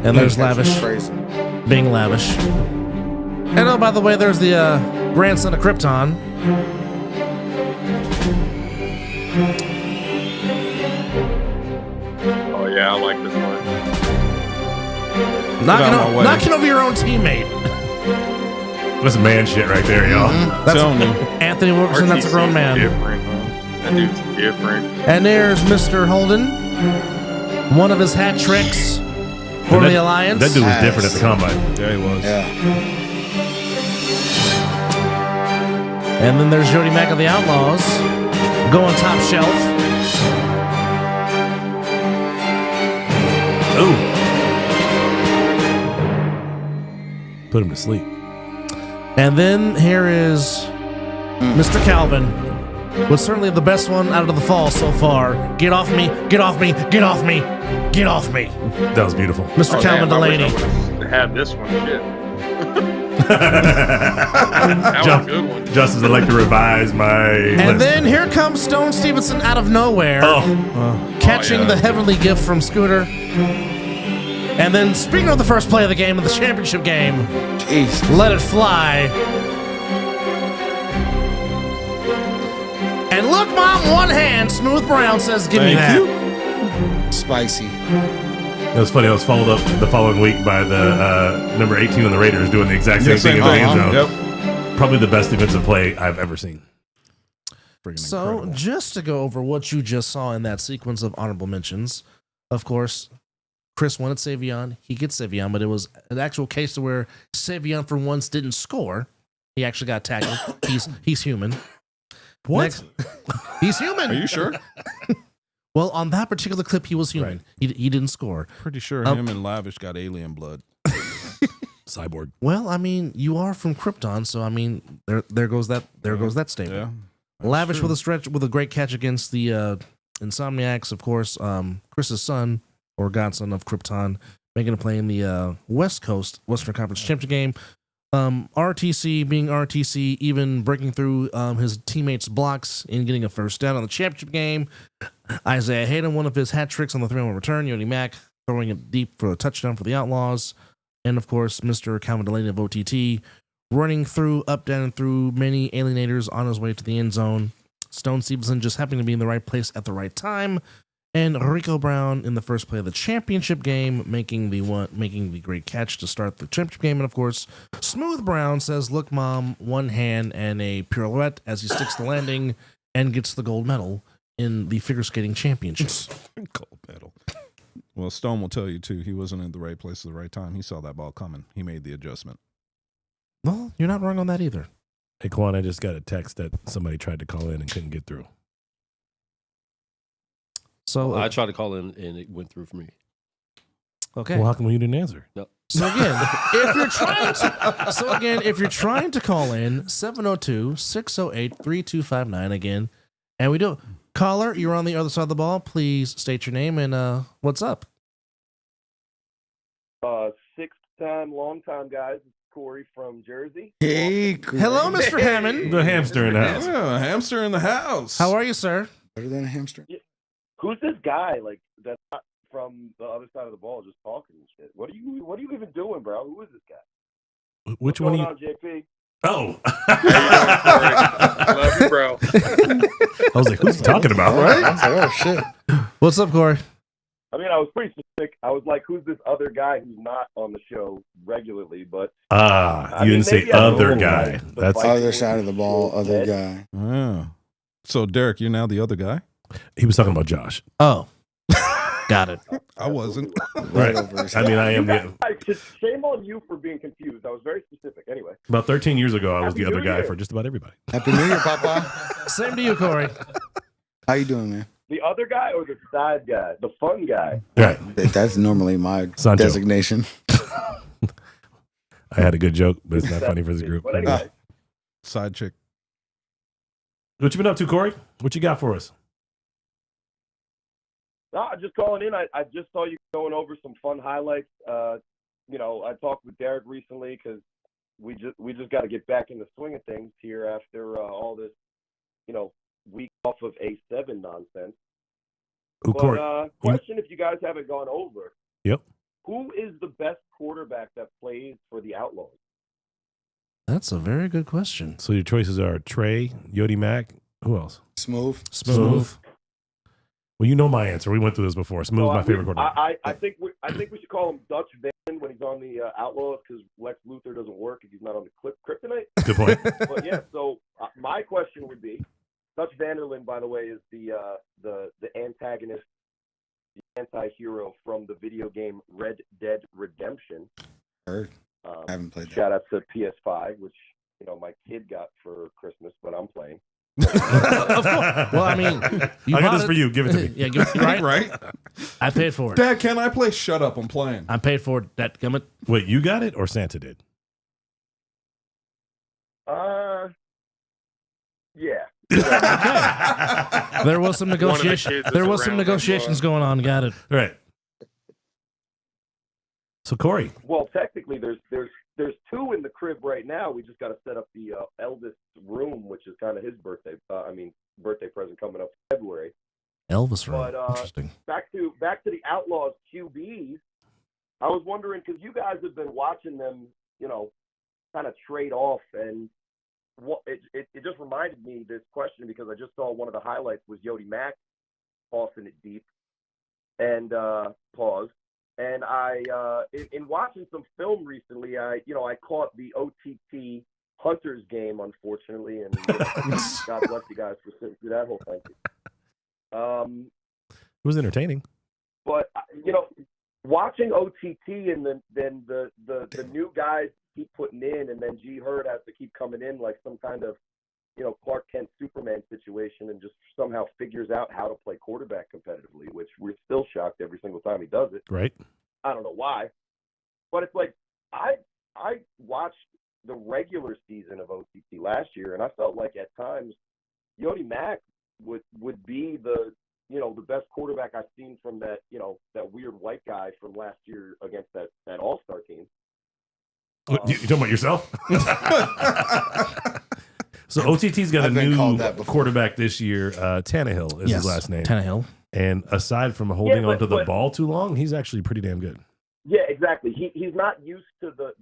Speaker 1: And there's Lavish
Speaker 2: Crazy.
Speaker 1: being lavish. And oh, by the way, there's the grandson of Krypton.
Speaker 6: Oh yeah, I like this one.
Speaker 1: Knocking over your own teammate.
Speaker 4: That's man shit right there, y'all.
Speaker 1: That's Anthony Wilkerson. That's a grown man.
Speaker 6: Different, huh? That dude's different.
Speaker 1: And there's Mr. Holden. One of his hat tricks for the Alliance.
Speaker 4: That dude was different at the combine.
Speaker 3: Yeah, he was.
Speaker 2: Yeah.
Speaker 1: And then there's Jody Mack of the Outlaws going top shelf.
Speaker 4: Ooh. Put him to sleep.
Speaker 1: And then here is Mr. Calvin with certainly the best one out of the fall so far. Get off me, get off me, get off me, get off me.
Speaker 4: That was beautiful.
Speaker 1: Mr. Calvin Delaney.
Speaker 6: I would've had this one. Shit. That was a good one.
Speaker 4: Justice, I'd like to revise my
Speaker 1: And
Speaker 4: list.
Speaker 1: then here comes Stone Stevenson out of nowhere, catching the heavenly gift from Scooter. And then, speaking of the first play of the game, of the championship game,
Speaker 2: Jeez.
Speaker 1: let it fly. And look, Mom, one hand, Smooth Brown says, give me that.
Speaker 2: Spicy.
Speaker 4: It was funny. I was followed up the following week by the number 18 on the Raiders doing the exact same thing in the end zone.
Speaker 3: Yep.
Speaker 4: Probably the best defensive play I've ever seen.
Speaker 1: So,
Speaker 3: Incredible.
Speaker 1: just to go over what you just saw in that sequence of honorable mentions, of course, Chris wanted Savion. He gets Savion, but it was an actual case to where Savion for once didn't score. He actually got tackled. He's human.
Speaker 4: What?
Speaker 1: He's human.
Speaker 3: Are you sure?
Speaker 1: Well, on that particular clip, he was human. He didn't score.
Speaker 3: Pretty sure him and Lavish got alien blood.
Speaker 4: Cyborg.
Speaker 1: Well, I mean, you are from Krypton, so I mean, there goes that statement.
Speaker 3: Yeah.
Speaker 1: Lavish with a stretch, with a great catch against the Insomniacs, of course. Chris's son, or godson of Krypton, making a play in the West Coast Western Conference Championship game. RTC being RTC, even breaking through his teammates' blocks and getting a first down on the championship game. Isaiah Hayden, one of his hat tricks on the 3-1 return. Yodi Mack throwing it deep for a touchdown for the Outlaws. And of course, Mr. Calvin Delaney of OTT running through, up, down, and through many alienators on his way to the end zone. Stone Stevenson just happening to be in the right place at the right time. And Rico Brown in the first play of the championship game, making the great catch to start the championship game. And of course, Smooth Brown says, "Look, Mom," one hand and a pirouette as he sticks the landing and gets the gold medal in the figure skating championship.
Speaker 3: Gold medal. Well, Stone will tell you too. He wasn't in the right place at the right time. He saw that ball coming. He made the adjustment.
Speaker 1: You're not wrong on that either.
Speaker 4: Hey, Quan, I just got a text that somebody tried to call in and couldn't get through.
Speaker 1: So
Speaker 5: I tried to call in and it went through for me.
Speaker 1: Okay.
Speaker 4: Well, how come you didn't answer?
Speaker 5: No.
Speaker 1: So again, if you're trying to call in 702-608-3259 again, and we do caller, you're on the other side of the ball. Please state your name and what's up.
Speaker 8: Six-time, long-time guys. It's Corey from Jersey.
Speaker 2: Hey, Corey.
Speaker 1: Hello, Mr. Hammond.
Speaker 4: The hamster in the house.
Speaker 3: Yeah, hamster in the house.
Speaker 1: How are you, sir?
Speaker 2: Better than a hamster.
Speaker 8: Who's this guy? Like that's not from the other side of the ball, just talking and shit. What are you even doing, bro? Who is this guy?
Speaker 4: Which
Speaker 8: What's
Speaker 4: one are
Speaker 8: going
Speaker 4: you?
Speaker 8: on, JP?
Speaker 4: Oh.
Speaker 6: Love you, bro.
Speaker 4: I was like, who's he talking about?
Speaker 2: Right? I was like, oh, shit.
Speaker 1: What's up, Corey?
Speaker 8: I mean, I was pretty specific. I was like, who's this other guy who's not on the show regularly? But
Speaker 4: you didn't say other guy. That's
Speaker 2: Other side of the ball, other guy.
Speaker 3: Oh. So, Derek, you're now the other guy?
Speaker 4: He was talking about Josh.
Speaker 1: Oh. Got it.
Speaker 3: I wasn't.
Speaker 4: Right. I mean, I am
Speaker 8: Shame on you for being confused. I was very specific. Anyway.
Speaker 4: About 13 years ago, I was
Speaker 8: Happy
Speaker 4: the other
Speaker 8: New
Speaker 4: guy
Speaker 8: Year.
Speaker 4: for just about everybody.
Speaker 2: Happy New Year, Papa.
Speaker 1: Same to you, Corey.
Speaker 2: How you doing, man?
Speaker 8: The other guy or the side guy? The fun guy?
Speaker 4: Right.
Speaker 2: That's normally my
Speaker 4: Sancho.
Speaker 2: designation.
Speaker 4: I had a good joke, but it's not funny for this group.
Speaker 8: But anyway,
Speaker 3: Side chick.
Speaker 4: What you been up to, Corey? What you got for us?
Speaker 8: no, just calling in. I just saw you going over some fun highlights. I talked with Derek recently because we just got to get back in the swing of things here after all this, week off of A7 nonsense.
Speaker 4: Who, Corey?
Speaker 8: Question: if you guys haven't gone over,
Speaker 4: Yep.
Speaker 8: who is the best quarterback that plays for the Outlaws?
Speaker 1: That's a very good question.
Speaker 4: So your choices are Trey, Yodi Mack. Who else?
Speaker 2: Smooth.
Speaker 4: Well, you know my answer. We went through this before. Smooth, my favorite quarterback.
Speaker 8: I think we should call him Dutch Van when he's on the Outlaws because Lex Luthor doesn't work if he's not on the Kryptonite.
Speaker 4: Good point.
Speaker 8: But yeah, so my question would be, Dutch Vanderlyn, by the way, is the antagonist, the anti-hero from the video game Red Dead Redemption.
Speaker 2: Heard. I haven't played that.
Speaker 8: Shout out to PS5, which my kid got for Christmas, but I'm playing.
Speaker 1: Of course. Well, I mean,
Speaker 4: I got this for you. Give it to me.
Speaker 1: Yeah, give it to me.
Speaker 3: Right?
Speaker 1: I paid for it.
Speaker 3: Dad, can I play? Shut up. I'm playing.
Speaker 1: I paid for it. That gummit.
Speaker 4: Wait, you got it or Santa did?
Speaker 8: Yeah.
Speaker 1: There was some negotiation.
Speaker 6: kids is
Speaker 1: There was some
Speaker 6: around
Speaker 1: negotiations
Speaker 6: that
Speaker 1: going on. Got it.
Speaker 4: Right. So Corey,
Speaker 8: Well, technically, there's two in the crib right now. We just got to set up the eldest room, which is kind of his birthday. Birthday present coming up in February.
Speaker 1: Elvis room.
Speaker 8: But
Speaker 1: Interesting.
Speaker 8: back to the Outlaws QBs. I was wondering because you guys have been watching them, kind of trade off, and it just reminded me this question because I just saw one of the highlights was Yodi Mack tossing it deep, and pause. And I, in watching some film recently, I caught the OTT Hunters game, unfortunately, and God bless you guys for sitting through that whole thing.
Speaker 4: it was entertaining.
Speaker 8: But watching OTT and then the new guys keep putting in, and then G Hurd has to keep coming in like some kind of Clark Kent Superman situation, and just somehow figures out how to play quarterback competitively, which we're still shocked every single time he does it.
Speaker 4: Right.
Speaker 8: I don't know why, but it's like I watched the regular season of OTT last year, and I felt like at times Yodi Mack would be the the best quarterback I've seen from that that weird white guy from last year against that All-Star team.
Speaker 4: You talking about yourself? So OTT's got a new quarterback this year. Tannehill is his last name.
Speaker 1: Tannehill.
Speaker 4: And aside from holding onto the ball too long, he's actually pretty damn good.
Speaker 8: Yeah, exactly. He's not used to the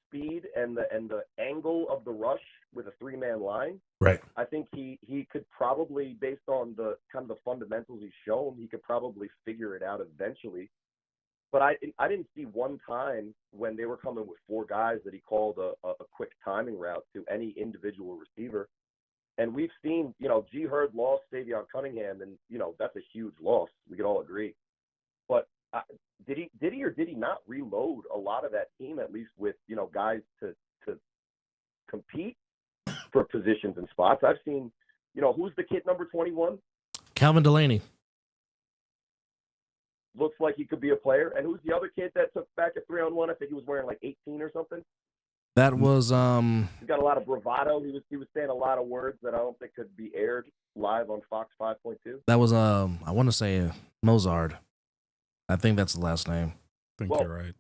Speaker 8: speed and the angle of the rush with a three-man line.
Speaker 4: Right.
Speaker 8: I think he could probably, based on the kind of the fundamentals he's shown, he could probably figure it out eventually. But I didn't see one time when they were coming with four guys that he called a quick timing route to any individual receiver. And we've seen, G Hurd lost Savion Cunningham, and that's a huge loss. We could all agree. But did he or did he not reload a lot of that team, at least with guys to compete for positions and spots. I've seen, who's the kid number 21?
Speaker 1: Calvin Delaney.
Speaker 8: Looks like he could be a player. And who's the other kid that took back a 3-on-1? I think he was wearing like 18 or something.
Speaker 1: That was
Speaker 8: He's got a lot of bravado. He was saying a lot of words that I don't think could be aired live on Fox 5.2.
Speaker 1: That was I want to say Mozart. I think that's the last name.
Speaker 3: I think
Speaker 8: Well,
Speaker 3: you're right.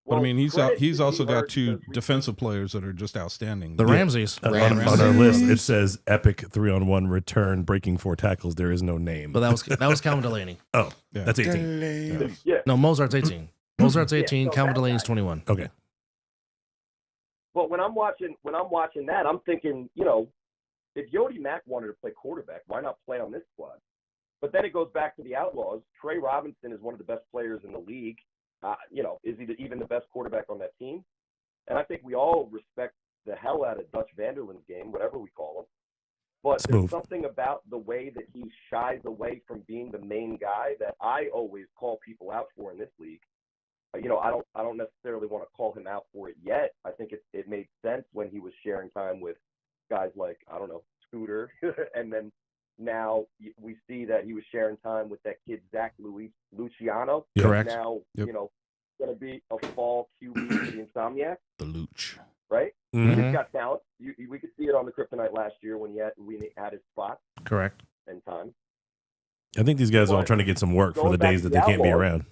Speaker 3: But I mean, he's also got two defensive players that are just outstanding.
Speaker 1: The Ramses.
Speaker 4: On our list, it says epic 3-on-1 return, breaking 4 tackles. There is no name.
Speaker 1: But that was Calvin Delaney.
Speaker 4: Oh,
Speaker 3: Yeah.
Speaker 4: that's 18.
Speaker 8: Yeah.
Speaker 1: No, Mozart's 18. Mozart's 18.
Speaker 8: so
Speaker 1: Calvin
Speaker 8: that
Speaker 1: Delaney's
Speaker 8: guy.
Speaker 1: 21.
Speaker 4: Okay.
Speaker 8: But when I'm watching that, I'm thinking, if Yodi Mack wanted to play quarterback, why not play on this squad? But then it goes back to the Outlaws. Trey Robinson is one of the best players in the league. Is he even the best quarterback on that team? And I think we all respect the hell out of Dutch Vanderland's game, whatever we call him. But
Speaker 4: Smooth.
Speaker 8: there's something about the way that he shies away from being the main guy that I always call people out for in this league. I don't necessarily want to call him out for it yet. I think it made sense when he was sharing time with guys like, Scooter, and then now we see that he was sharing time with that kid Zach Luciano.
Speaker 1: Correct.
Speaker 8: Now, going to be a fall QB for the Insomniac,
Speaker 3: The Luch.
Speaker 8: right?
Speaker 1: Mm-hmm.
Speaker 8: He's got talent. We could see it on the Kryptonite last year when we had his spot
Speaker 1: Correct.
Speaker 8: and time.
Speaker 4: I think these guys are all
Speaker 8: But
Speaker 4: trying to get some work for
Speaker 8: going
Speaker 4: the
Speaker 8: back
Speaker 4: days
Speaker 8: to
Speaker 4: that
Speaker 8: the
Speaker 4: they can't be
Speaker 8: Outlaws,
Speaker 4: around.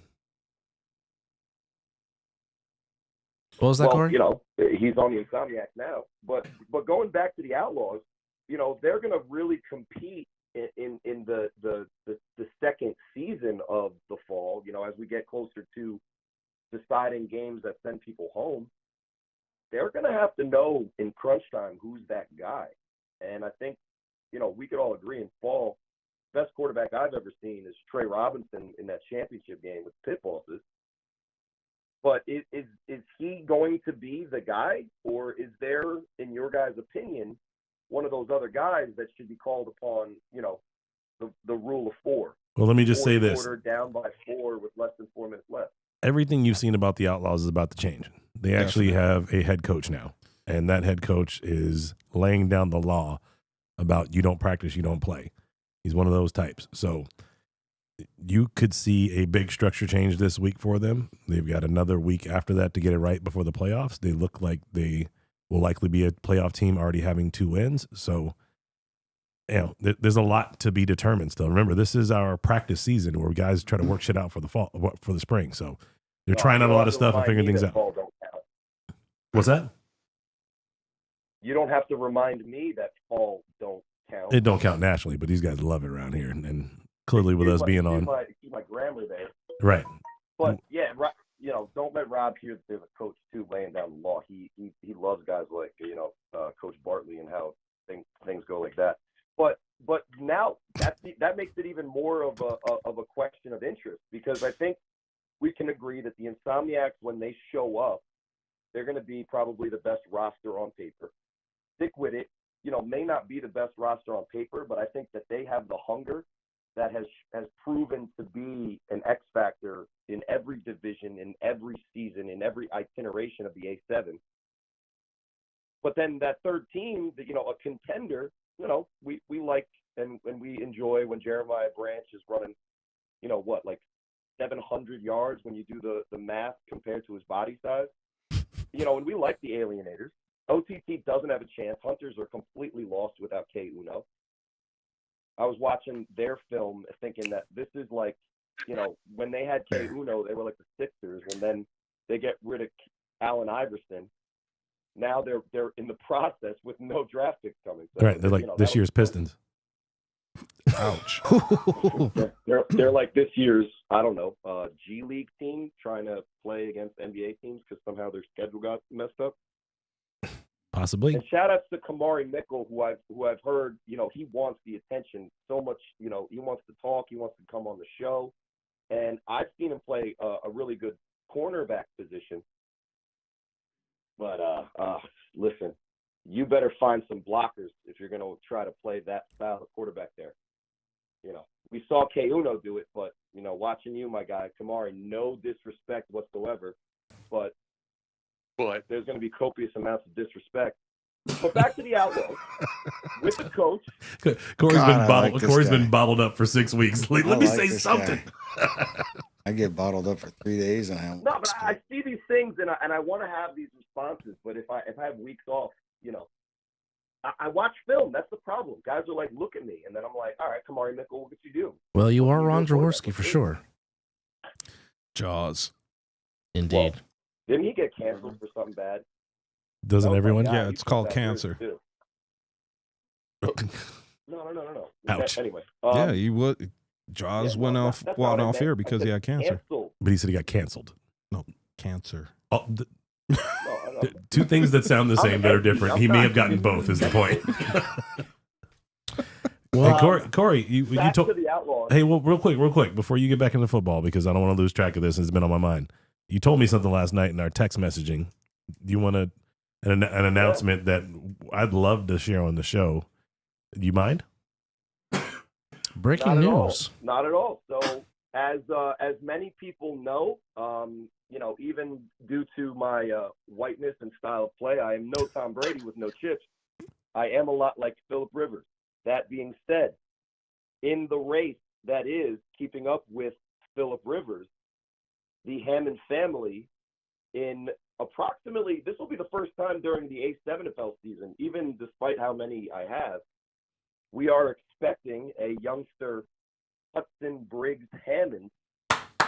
Speaker 1: What was that,
Speaker 8: Well,
Speaker 1: Corey?
Speaker 8: he's on the Insomniac now. But going back to the Outlaws, they're going to really compete in the second season of the fall. As we get closer to deciding games that send people home, they're going to have to know in crunch time who's that guy. And I think we could all agree in fall, best quarterback I've ever seen is Trey Robinson in that championship game with Pit Bosses. But is he going to be the guy, or is there, in your guys' opinion, one of those other guys that should be called upon, the rule of 4?
Speaker 4: Well, let me just say
Speaker 8: Fourth
Speaker 4: this.
Speaker 8: quarter, down by 4 with less than 4 minutes left.
Speaker 4: Everything you've seen about the Outlaws is about to change. They actually have a head coach now, and that head coach is laying down the law about you don't practice, you don't play. He's one of those types. So you could see a big structure change this week for them. They've got another week after that to get it right before the playoffs. They look like they will likely be a playoff team already having 2 wins. So, there's a lot to be determined still. Remember, this is our practice season where guys try to work shit out for the fall, for the spring. So they're trying out a lot of stuff and figuring things out.
Speaker 8: Fall don't count.
Speaker 4: What's that?
Speaker 8: You don't have to remind me that fall don't count.
Speaker 4: It don't count nationally, but these guys love it around here. And clearly with us being on.
Speaker 8: Keep my grammar there.
Speaker 4: Right.
Speaker 8: But, don't let Rob hear that there's a coach, too, laying down the law. He loves guys like, Coach Bartley and how things go like that. But now that makes it even more of a question of interest, because I think we can agree that the Insomniacs, when they show up, they're going to be probably the best roster on paper. Stick with it. May not be the best roster on paper, but I think that they have the hunger that has proven to be an X factor in every division, in every season, in every iteration of the A7. But then that third team, a contender, we like and we enjoy when Jeremiah Branch is running, 700 yards when you do the math compared to his body size. And we like the Alienators. OTT doesn't have a chance. Hunters are completely lost without K Uno. I was watching their film thinking that this is like, when they had K Uno, they were like the Sixers, and then they get rid of Allen Iverson. Now they're in the process with no draft picks coming. So,
Speaker 4: Right. They're like this year's Pistons.
Speaker 3: Ouch.
Speaker 8: they're like this year's, G League team trying to play against NBA teams because somehow their schedule got messed up.
Speaker 4: Possibly.
Speaker 8: And shout outs to Kamari Mickle, who I've heard, he wants the attention so much. He wants to talk, he wants to come on the show, and I've seen him play a really good cornerback position. But listen, you better find some blockers if you're going to try to play that style of quarterback there. We saw K Uno do it, but watching you, my guy Kamari, no disrespect whatsoever, but there's going to be copious amounts of disrespect But back to the Outlaws with the coach.
Speaker 4: Corey's
Speaker 2: God,
Speaker 4: been
Speaker 2: I
Speaker 4: bottled.
Speaker 2: like this
Speaker 4: Corey's
Speaker 2: guy.
Speaker 4: been bottled up for 6 weeks. Let
Speaker 2: I
Speaker 4: me
Speaker 2: like
Speaker 4: say
Speaker 2: this
Speaker 4: something.
Speaker 2: I get bottled up for 3 days and I
Speaker 8: No, but I see these things and I want to have these responses. But if I have weeks off, I watch film. That's the problem. Guys are like, look at me, and then I'm like, all right, Kamari Mickle, what did you do?
Speaker 1: Well, you
Speaker 8: What
Speaker 1: are
Speaker 8: did
Speaker 1: Ron
Speaker 8: do for
Speaker 1: Jaworski
Speaker 8: that?
Speaker 1: for sure.
Speaker 3: Jaws.
Speaker 1: Indeed.
Speaker 8: Well, didn't he get canceled for something bad?
Speaker 4: Doesn't
Speaker 8: Oh, my
Speaker 4: everyone?
Speaker 8: God,
Speaker 3: Yeah,
Speaker 8: he
Speaker 3: it's
Speaker 8: said
Speaker 3: called
Speaker 8: that yours,
Speaker 3: cancer.
Speaker 8: too. No.
Speaker 4: Ouch.
Speaker 8: Anyway.
Speaker 3: Yeah, he would. Jaws
Speaker 8: yeah,
Speaker 3: went
Speaker 8: no,
Speaker 3: off
Speaker 8: that's
Speaker 3: went
Speaker 8: not what I
Speaker 3: off
Speaker 8: meant.
Speaker 3: air
Speaker 8: I
Speaker 3: because
Speaker 8: said
Speaker 3: he had cancer.
Speaker 8: canceled.
Speaker 4: But he said he got canceled.
Speaker 3: No, cancer.
Speaker 4: Oh,
Speaker 8: No, I-
Speaker 4: two things that sound the
Speaker 8: I'm
Speaker 4: same that are
Speaker 8: edgy.
Speaker 4: different.
Speaker 8: I'm
Speaker 4: He may
Speaker 8: not
Speaker 4: have gotten
Speaker 8: kidding.
Speaker 4: both. Is the point?
Speaker 1: Well,
Speaker 4: Hey, Corey, you
Speaker 8: Back
Speaker 4: told.
Speaker 8: to the Outlaws.
Speaker 4: Hey, well, real quick, before you get back into football, because I don't want to lose track of this, and it's been on my mind. You told me something last night in our text messaging. Do you want an announcement that I'd love to share on the show? Do you mind?
Speaker 1: breaking
Speaker 8: Not at all.
Speaker 1: news.
Speaker 8: Not at all. So as many people know, even due to my whiteness and style of play, I am no Tom Brady with no chips. I am a lot like Phillip Rivers. That being said, in the race that is keeping up with Phillip Rivers, the Hammond family, in approximately, this will be the first time during the A7FL season, even despite how many I have, we are expecting a youngster, Hudson Briggs Hammond,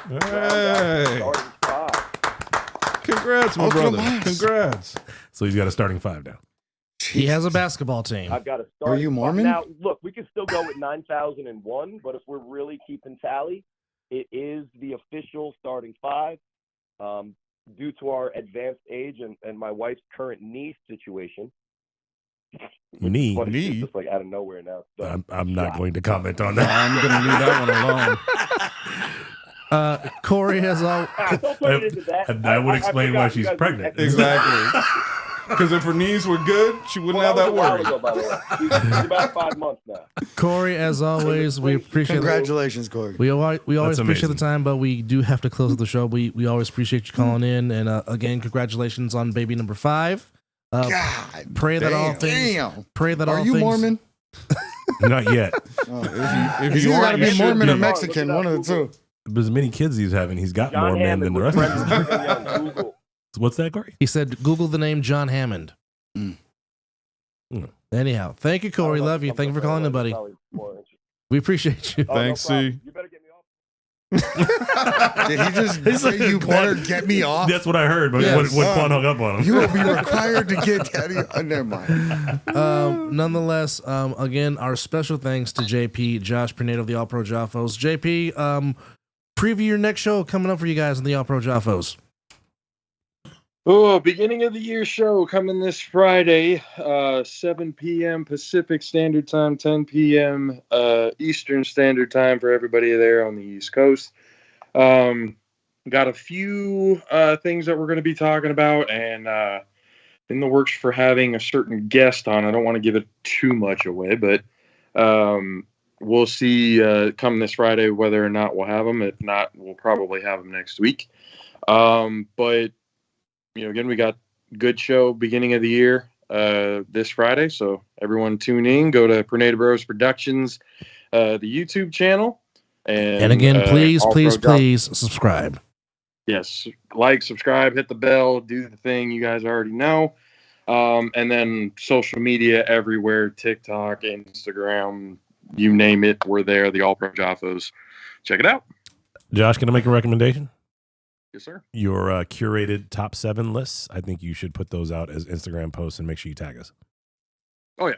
Speaker 8: round out
Speaker 3: Hey,
Speaker 8: starting five.
Speaker 3: congrats, my
Speaker 2: Ultra
Speaker 3: brother.
Speaker 2: Max.
Speaker 3: Congrats.
Speaker 4: So he's got a starting five now.
Speaker 1: He has a basketball team.
Speaker 8: I've got to start.
Speaker 2: you Mormon?
Speaker 8: Now, look, we can still go with 9,001, but if we're really keeping tally, it is the official starting five. Due to our advanced age and my wife's current knee situation.
Speaker 4: Knee?
Speaker 8: But it's
Speaker 3: Knee?
Speaker 8: just like out of nowhere now. So,
Speaker 4: I'm not going to comment on that.
Speaker 3: I'm gonna leave that one alone.
Speaker 1: Corey has all.
Speaker 8: don't put it into that.
Speaker 4: That would explain why
Speaker 8: forgot you
Speaker 4: she's
Speaker 8: guys
Speaker 4: pregnant.
Speaker 8: were-
Speaker 3: Exactly. Because if her knees were good, she wouldn't
Speaker 8: Well,
Speaker 3: have that
Speaker 8: was a while
Speaker 3: worry.
Speaker 8: ago, by the way. She's about 5 months now.
Speaker 1: Corey, as always, we appreciate.
Speaker 2: Congratulations, Corey.
Speaker 1: We always
Speaker 4: That's
Speaker 1: appreciate the
Speaker 4: amazing.
Speaker 1: time, but we do have to close the show. We always appreciate you calling in, and again, congratulations on baby number 5.
Speaker 2: God,
Speaker 1: Pray that all things.
Speaker 2: Damn.
Speaker 1: Pray that all
Speaker 2: Are you
Speaker 1: things.
Speaker 2: Mormon?
Speaker 4: Not yet.
Speaker 2: Oh,
Speaker 3: If
Speaker 2: He's
Speaker 3: you
Speaker 2: either
Speaker 3: are,
Speaker 2: got to
Speaker 3: you
Speaker 2: be
Speaker 3: should
Speaker 2: Mormon or
Speaker 3: be.
Speaker 2: Mexican, one of the two.
Speaker 4: But as many kids he's having, he's got
Speaker 8: John
Speaker 4: more men
Speaker 8: Hammond
Speaker 4: than the
Speaker 8: with
Speaker 4: rest of
Speaker 8: Brendan
Speaker 4: us.
Speaker 8: Brigham Young, Google.
Speaker 4: What's that, Corey?
Speaker 1: He said, "Google the name John Hammond." Anyhow, thank you, Corey. Love you. Thank you for calling in, buddy. We appreciate you.
Speaker 8: Oh,
Speaker 3: Thanks,
Speaker 8: no problem.
Speaker 3: C.
Speaker 8: You better get me off.
Speaker 2: Did he just say you better get me off?
Speaker 4: That's what I heard, but
Speaker 2: Yes.
Speaker 4: when Quan hung up on him.
Speaker 2: You will be required to get daddy. Never mind.
Speaker 1: Nonetheless, again, our special thanks to JP, Josh Pernado of the All Pro Jaffos. JP, preview your next show coming up for you guys in the All Pro Jaffos.
Speaker 6: Oh, beginning of the year show coming this Friday, 7 p.m. Pacific Standard Time, 10 p.m. Eastern Standard Time for everybody there on the East Coast. Got a few things that we're going to be talking about, and in the works for having a certain guest on. I don't want to give it too much away, but we'll see come this Friday whether or not we'll have them. If not, we'll probably have them next week. But again, we got good show beginning of the year this Friday. So everyone tune in, go to Pernado Bros Productions, the YouTube channel.
Speaker 1: And again, please subscribe.
Speaker 6: Yes. Like, subscribe, hit the bell, do the thing you guys already know. And then social media everywhere, TikTok, Instagram, you name it. We're there, the All Pro Jaffos. Check it out.
Speaker 4: Josh, can I make a recommendation?
Speaker 6: Yes, sir.
Speaker 4: Your curated top 7 lists. I think you should put those out as Instagram posts and make sure you tag us.
Speaker 6: Oh, yeah.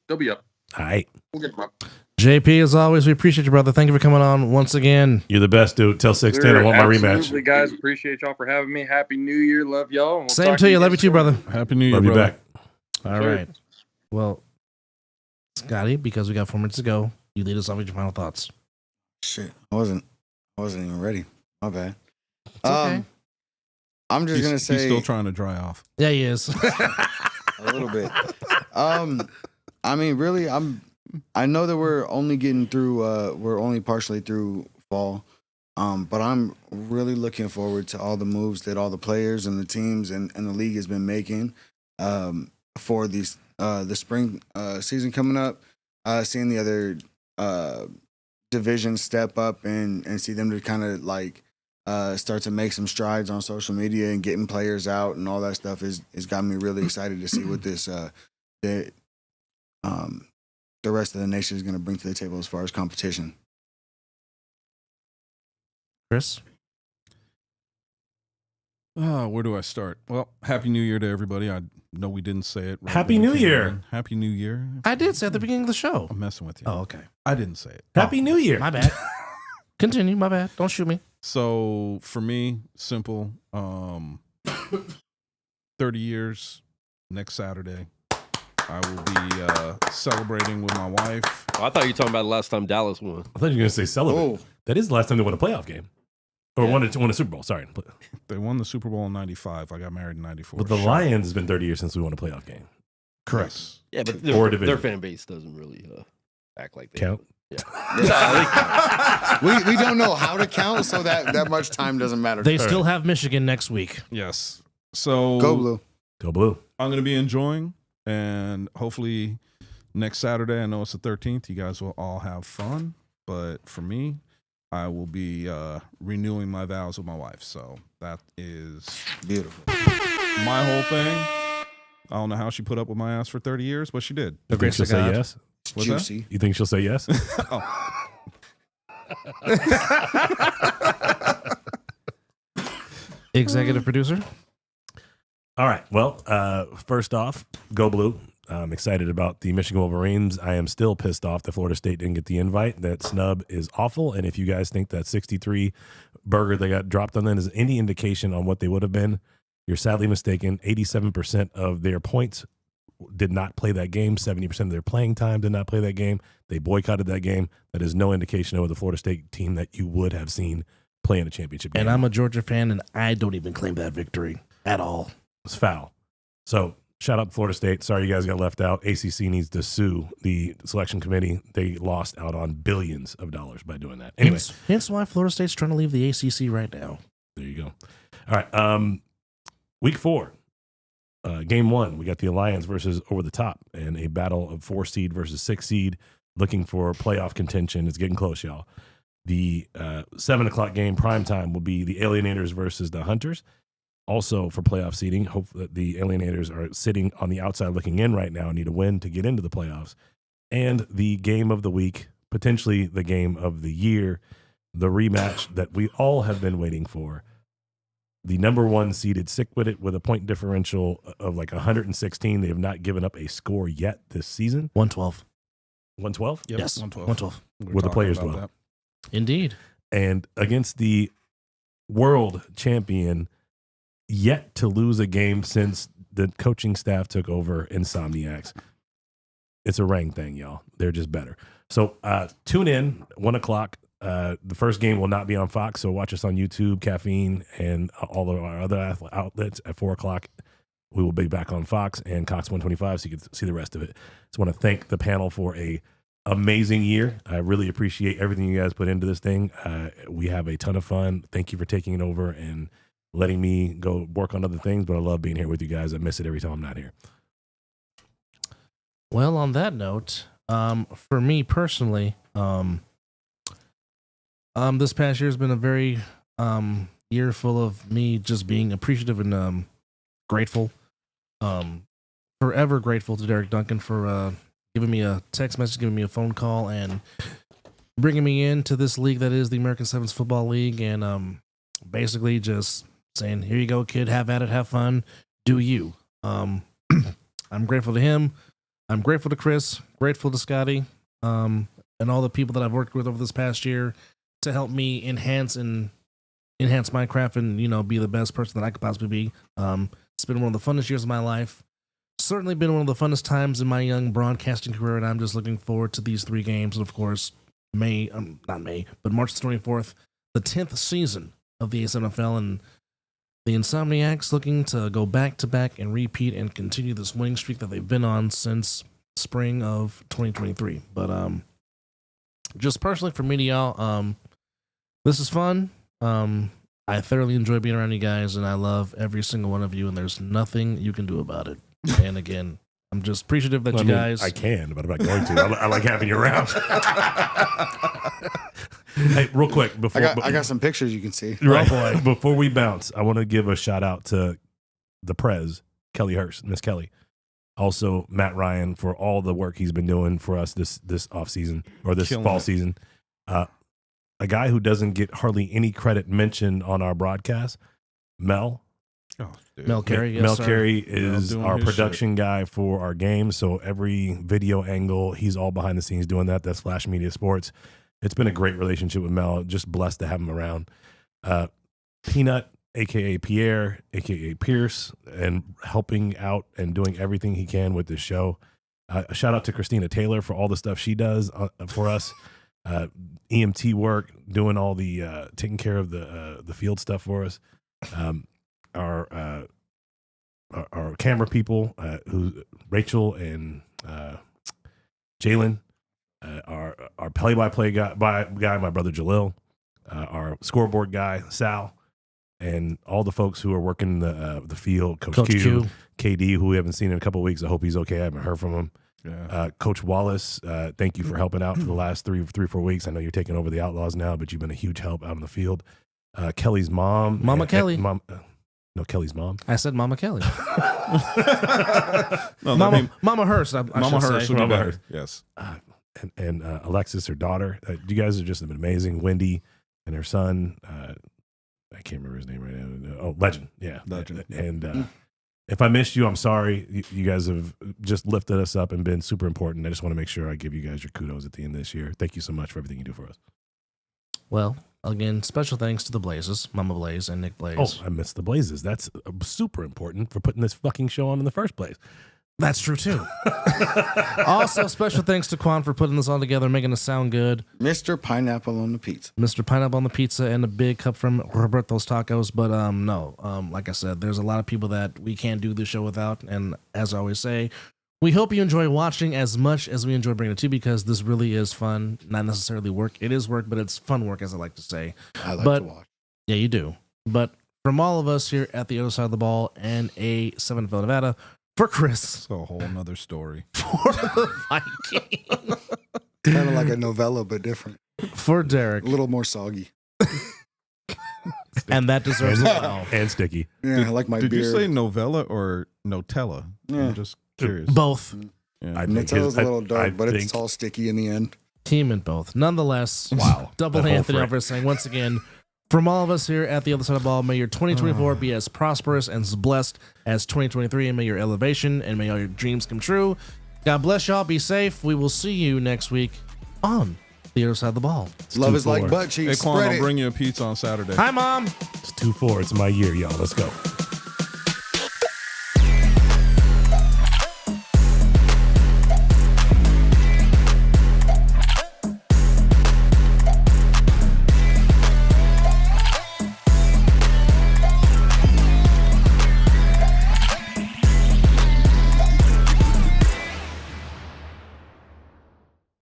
Speaker 6: They'll be up.
Speaker 4: All right.
Speaker 6: We'll get them up.
Speaker 1: JP, as always, we appreciate you, brother. Thank you for coming on once again.
Speaker 4: You're the best, dude. Tell 610 I want my rematch.
Speaker 6: Absolutely, guys. Appreciate y'all for having me. Happy New Year. Love y'all. And we'll
Speaker 1: Same
Speaker 6: talk
Speaker 1: to you.
Speaker 6: again
Speaker 1: Love you too,
Speaker 6: soon.
Speaker 1: brother.
Speaker 3: Happy New Year,
Speaker 4: Love you
Speaker 3: brother.
Speaker 4: back.
Speaker 1: All
Speaker 6: Sure.
Speaker 1: right. Well, Scotty, because we got 4 minutes to go, you lead us off with your final thoughts.
Speaker 2: Shit, I wasn't even ready. My bad.
Speaker 1: okay.
Speaker 2: I'm just gonna say
Speaker 3: he's still trying to dry off.
Speaker 1: Yeah, he is.
Speaker 2: a little bit. I mean, really, I know that we're only getting through. We're only partially through fall. But I'm really looking forward to all the moves that all the players and the teams and the league has been making. for these the spring season coming up. Seeing the other divisions step up and see them to kind of like start to make some strides on social media and getting players out and all that stuff is got me really excited to see what this the rest of the nation is going to bring to the table as far as competition.
Speaker 1: Chris?
Speaker 3: Where do I start? Well, Happy New Year to everybody. I know we didn't say it. Right
Speaker 4: Happy
Speaker 3: when we
Speaker 4: New
Speaker 3: came
Speaker 4: Year.
Speaker 3: in. Happy New Year.
Speaker 1: I did say at the beginning of the show.
Speaker 3: I'm messing with you.
Speaker 1: Oh, okay.
Speaker 3: I didn't say it.
Speaker 4: Happy New Year.
Speaker 1: My bad. Continue. My bad. Don't shoot me.
Speaker 3: So for me, simple. 30 years next Saturday. I will be celebrating with my wife.
Speaker 5: Oh, I thought you were talking about the last time Dallas won.
Speaker 4: I thought you were going to say celebrate. That is the last time they won a playoff game. Or won a Super Bowl, sorry.
Speaker 3: They won the Super Bowl in 95. I got married in 94.
Speaker 4: But the Lions has been 30 years since we won a playoff game.
Speaker 3: Correct.
Speaker 5: Yeah, but
Speaker 4: Or
Speaker 5: their
Speaker 4: division.
Speaker 5: fan base doesn't really act like they
Speaker 4: Count?
Speaker 5: Yeah.
Speaker 2: we don't know how to count, so that much time doesn't matter.
Speaker 1: They still have Michigan next week.
Speaker 3: Yes. So
Speaker 2: Go Blue.
Speaker 4: Go Blue.
Speaker 3: I'm going to be enjoying, and hopefully next Saturday, I know it's the 13th, you guys will all have fun. But for me, I will be renewing my vows with my wife. So that is
Speaker 2: beautiful.
Speaker 3: My whole thing. I don't know how she put up with my ass for 30 years, but she did.
Speaker 4: You think she'll say yes?
Speaker 3: What's
Speaker 2: Juicy.
Speaker 4: You think she'll say yes?
Speaker 1: Executive producer.
Speaker 4: All right. Well, first off, go Blue. I'm excited about the Michigan Wolverines. I am still pissed off that Florida State didn't get the invite. That snub is awful. And if you guys think that 63 burger they got dropped on them is any indication on what they would have been, you're sadly mistaken. 87% of their points did not play that game. 70% of their playing time did not play that game. They boycotted that game. That is no indication of the Florida State team that you would have seen play in a championship game.
Speaker 1: And I'm a Georgia fan, and I don't even claim that victory at all.
Speaker 4: It's foul. So shout out to Florida State. Sorry you guys got left out. ACC needs to sue the selection committee. They lost out on billions of dollars by doing that. Anyway,
Speaker 1: hence why Florida State's trying to leave the ACC right now.
Speaker 4: there you go. All right. Week 4, game 1, we got the Alliance versus Over the Top and a battle of 4 seed versus 6 seed looking for playoff contention. It's getting close, y'all. The 7 o'clock game, prime time, will be the Alienators versus the Hunters. Also for playoff seeding, hope that the Alienators are sitting on the outside looking in right now and need a win to get into the playoffs. And the game of the week, potentially the game of the year, the rematch that we all have been waiting for. The number 1 seeded stick with it with a point differential of like 116. They have not given up a score yet this season.
Speaker 1: 112.
Speaker 4: 112?
Speaker 3: Yep,
Speaker 1: Yes,
Speaker 3: 112.
Speaker 4: Where the players dwell.
Speaker 1: Indeed.
Speaker 4: And against the world champion, yet to lose a game since the coaching staff took over, Insomniacs. It's a Rang thing, y'all. They're just better. So tune in, 1 o'clock. The first game will not be on Fox, so watch us on YouTube, Caffeine, and all of our other outlets at 4 o'clock. We will be back on Fox and Cox 125, so you can see the rest of it. Just want to thank the panel for a amazing year. I really appreciate everything you guys put into this thing. We have a ton of fun. Thank you for taking it over and letting me go work on other things, but I love being here with you guys. I miss it every time I'm not here.
Speaker 1: Well, on that note, for me personally, this past year has been a very year full of me just being appreciative and grateful. Forever grateful to Derek Duncan for giving me a text message, giving me a phone call, and bringing me into this league that is the American Sevens Football League, and basically just saying, here you go, kid, have at it, have fun, do you. I'm grateful to him. I'm grateful to Chris, grateful to Scotty, and all the people that I've worked with over this past year to help me enhance my craft and, be the best person that I could possibly be. It's been one of the funnest years of my life. Certainly been one of the funnest times in my young broadcasting career, and I'm just looking forward to these 3 games. And of course, March the 24th, the 10th season of the A7FL, and the Insomniacs looking to go back to back and repeat and continue this winning streak that they've been on since spring of 2023. But just personally for me to y'all, this is fun. I thoroughly enjoy being around you guys, and I love every single one of you, and there's nothing you can do about it. And again, I'm just appreciative that
Speaker 4: Well,
Speaker 1: you
Speaker 4: I mean,
Speaker 1: guys.
Speaker 4: I can, but I'm not going to. I like having you around. Hey, real quick before
Speaker 2: I got some pictures you can see.
Speaker 4: right,
Speaker 1: Oh, boy.
Speaker 4: before we bounce, I want to give a shout out to the Prez, Kelly Hurst, Miss Kelly. Also, Matt Ryan for all the work he's been doing for us this off season or this
Speaker 3: Killing
Speaker 4: fall
Speaker 3: it.
Speaker 4: season. A guy who doesn't get hardly any credit mentioned on our broadcast, Mel.
Speaker 3: Oh, dude.
Speaker 1: Mel Carey, yes,
Speaker 4: Mel
Speaker 1: sir.
Speaker 4: Carey is
Speaker 3: doing
Speaker 4: our
Speaker 3: his
Speaker 4: production guy for our game. So every video angle, he's all behind the scenes doing that. That's Flash Media Sports. It's been a great relationship with Mel. Just blessed to have him around. Peanut, aka Pierre, aka Pierce, and helping out and doing everything he can with this show. A shout out to Christina Taylor for all the stuff she does for us. EMT work, doing all the taking care of the field stuff for us. Our camera people, who Rachel and Jalen, our play-by-play guy, my brother Jalil, our scoreboard guy Sal, and all the folks who are working the field. Coach Q, KD, who we haven't seen in a couple of weeks. I hope he's okay. I haven't heard from him.
Speaker 3: Yeah.
Speaker 4: Coach Wallace, thank you for helping out for the last 3-4 weeks. I know you're taking over the Outlaws now, but you've been a huge help out on the field. Kelly's mom,
Speaker 1: Mama Kelly.
Speaker 4: No, Kelly's mom.
Speaker 1: I said Mama Kelly.
Speaker 3: No,
Speaker 1: Mama Hurst. I
Speaker 3: Mama
Speaker 1: should
Speaker 3: Hurst
Speaker 1: say.
Speaker 3: would be
Speaker 4: Mama
Speaker 3: better.
Speaker 4: Hurst.
Speaker 3: Yes.
Speaker 4: And Alexis, her daughter. You guys have just been amazing. Wendy and her son. I can't remember his name right now. Oh, Legend. Yeah.
Speaker 3: Legend.
Speaker 4: And if I missed you, I'm sorry. You guys have just lifted us up and been super important. I just want to make sure I give you guys your kudos at the end of this year. Thank you so much for everything you do for us.
Speaker 1: Well, again, special thanks to the Blazes, Mama Blaze and Nick Blaze.
Speaker 4: Oh, I missed the Blazes. That's super important for putting this fucking show on in the first place.
Speaker 1: That's true, too. Also, special thanks to Quan for putting this all together, making us sound good.
Speaker 2: Mr. Pineapple on the pizza.
Speaker 1: Mr. Pineapple on the pizza and a big cup from Roberto's Tacos. But no, like I said, there's a lot of people that we can't do this show without. And as I always say, we hope you enjoy watching as much as we enjoy bringing it to you, because this really is fun. Not necessarily work. It is work, but it's fun work, as I like to say.
Speaker 2: I like
Speaker 1: but,
Speaker 2: to watch.
Speaker 1: Yeah, you do. But from all of us here at the other side of the ball and A7FL Nevada, for Chris.
Speaker 3: It's a whole nother story.
Speaker 1: For the Viking.
Speaker 2: Kind of like a novella, but different.
Speaker 1: For Derek.
Speaker 2: A little more soggy.
Speaker 1: And that deserves it all.
Speaker 4: And sticky.
Speaker 2: Yeah, I like my
Speaker 3: Did
Speaker 2: beard.
Speaker 3: you say novella or Nutella?
Speaker 2: Yeah.
Speaker 3: I'm just curious.
Speaker 1: Both.
Speaker 3: Yeah.
Speaker 4: I think
Speaker 2: Nutella's a little dark,
Speaker 4: I
Speaker 2: but it's
Speaker 4: think-
Speaker 2: all sticky in the end.
Speaker 1: Team in both. Nonetheless,
Speaker 4: Wow.
Speaker 1: Double
Speaker 4: That whole
Speaker 1: Anthony
Speaker 4: fray.
Speaker 1: over saying, once again, from all of us here at the other side of the ball, may your 2024 be as prosperous and as blessed as 2023, and may your elevation and may all your dreams come true. God bless y'all. Be safe. We will see you next week on the other side of the ball.
Speaker 2: Love is
Speaker 4: 2-4.
Speaker 2: like butt cheeks.
Speaker 3: Hey, Quan,
Speaker 2: Spread
Speaker 3: I'll
Speaker 2: it.
Speaker 3: bring you a pizza on Saturday.
Speaker 1: Hi, Mom.
Speaker 4: It's 2-4. It's my year, y'all. Let's go.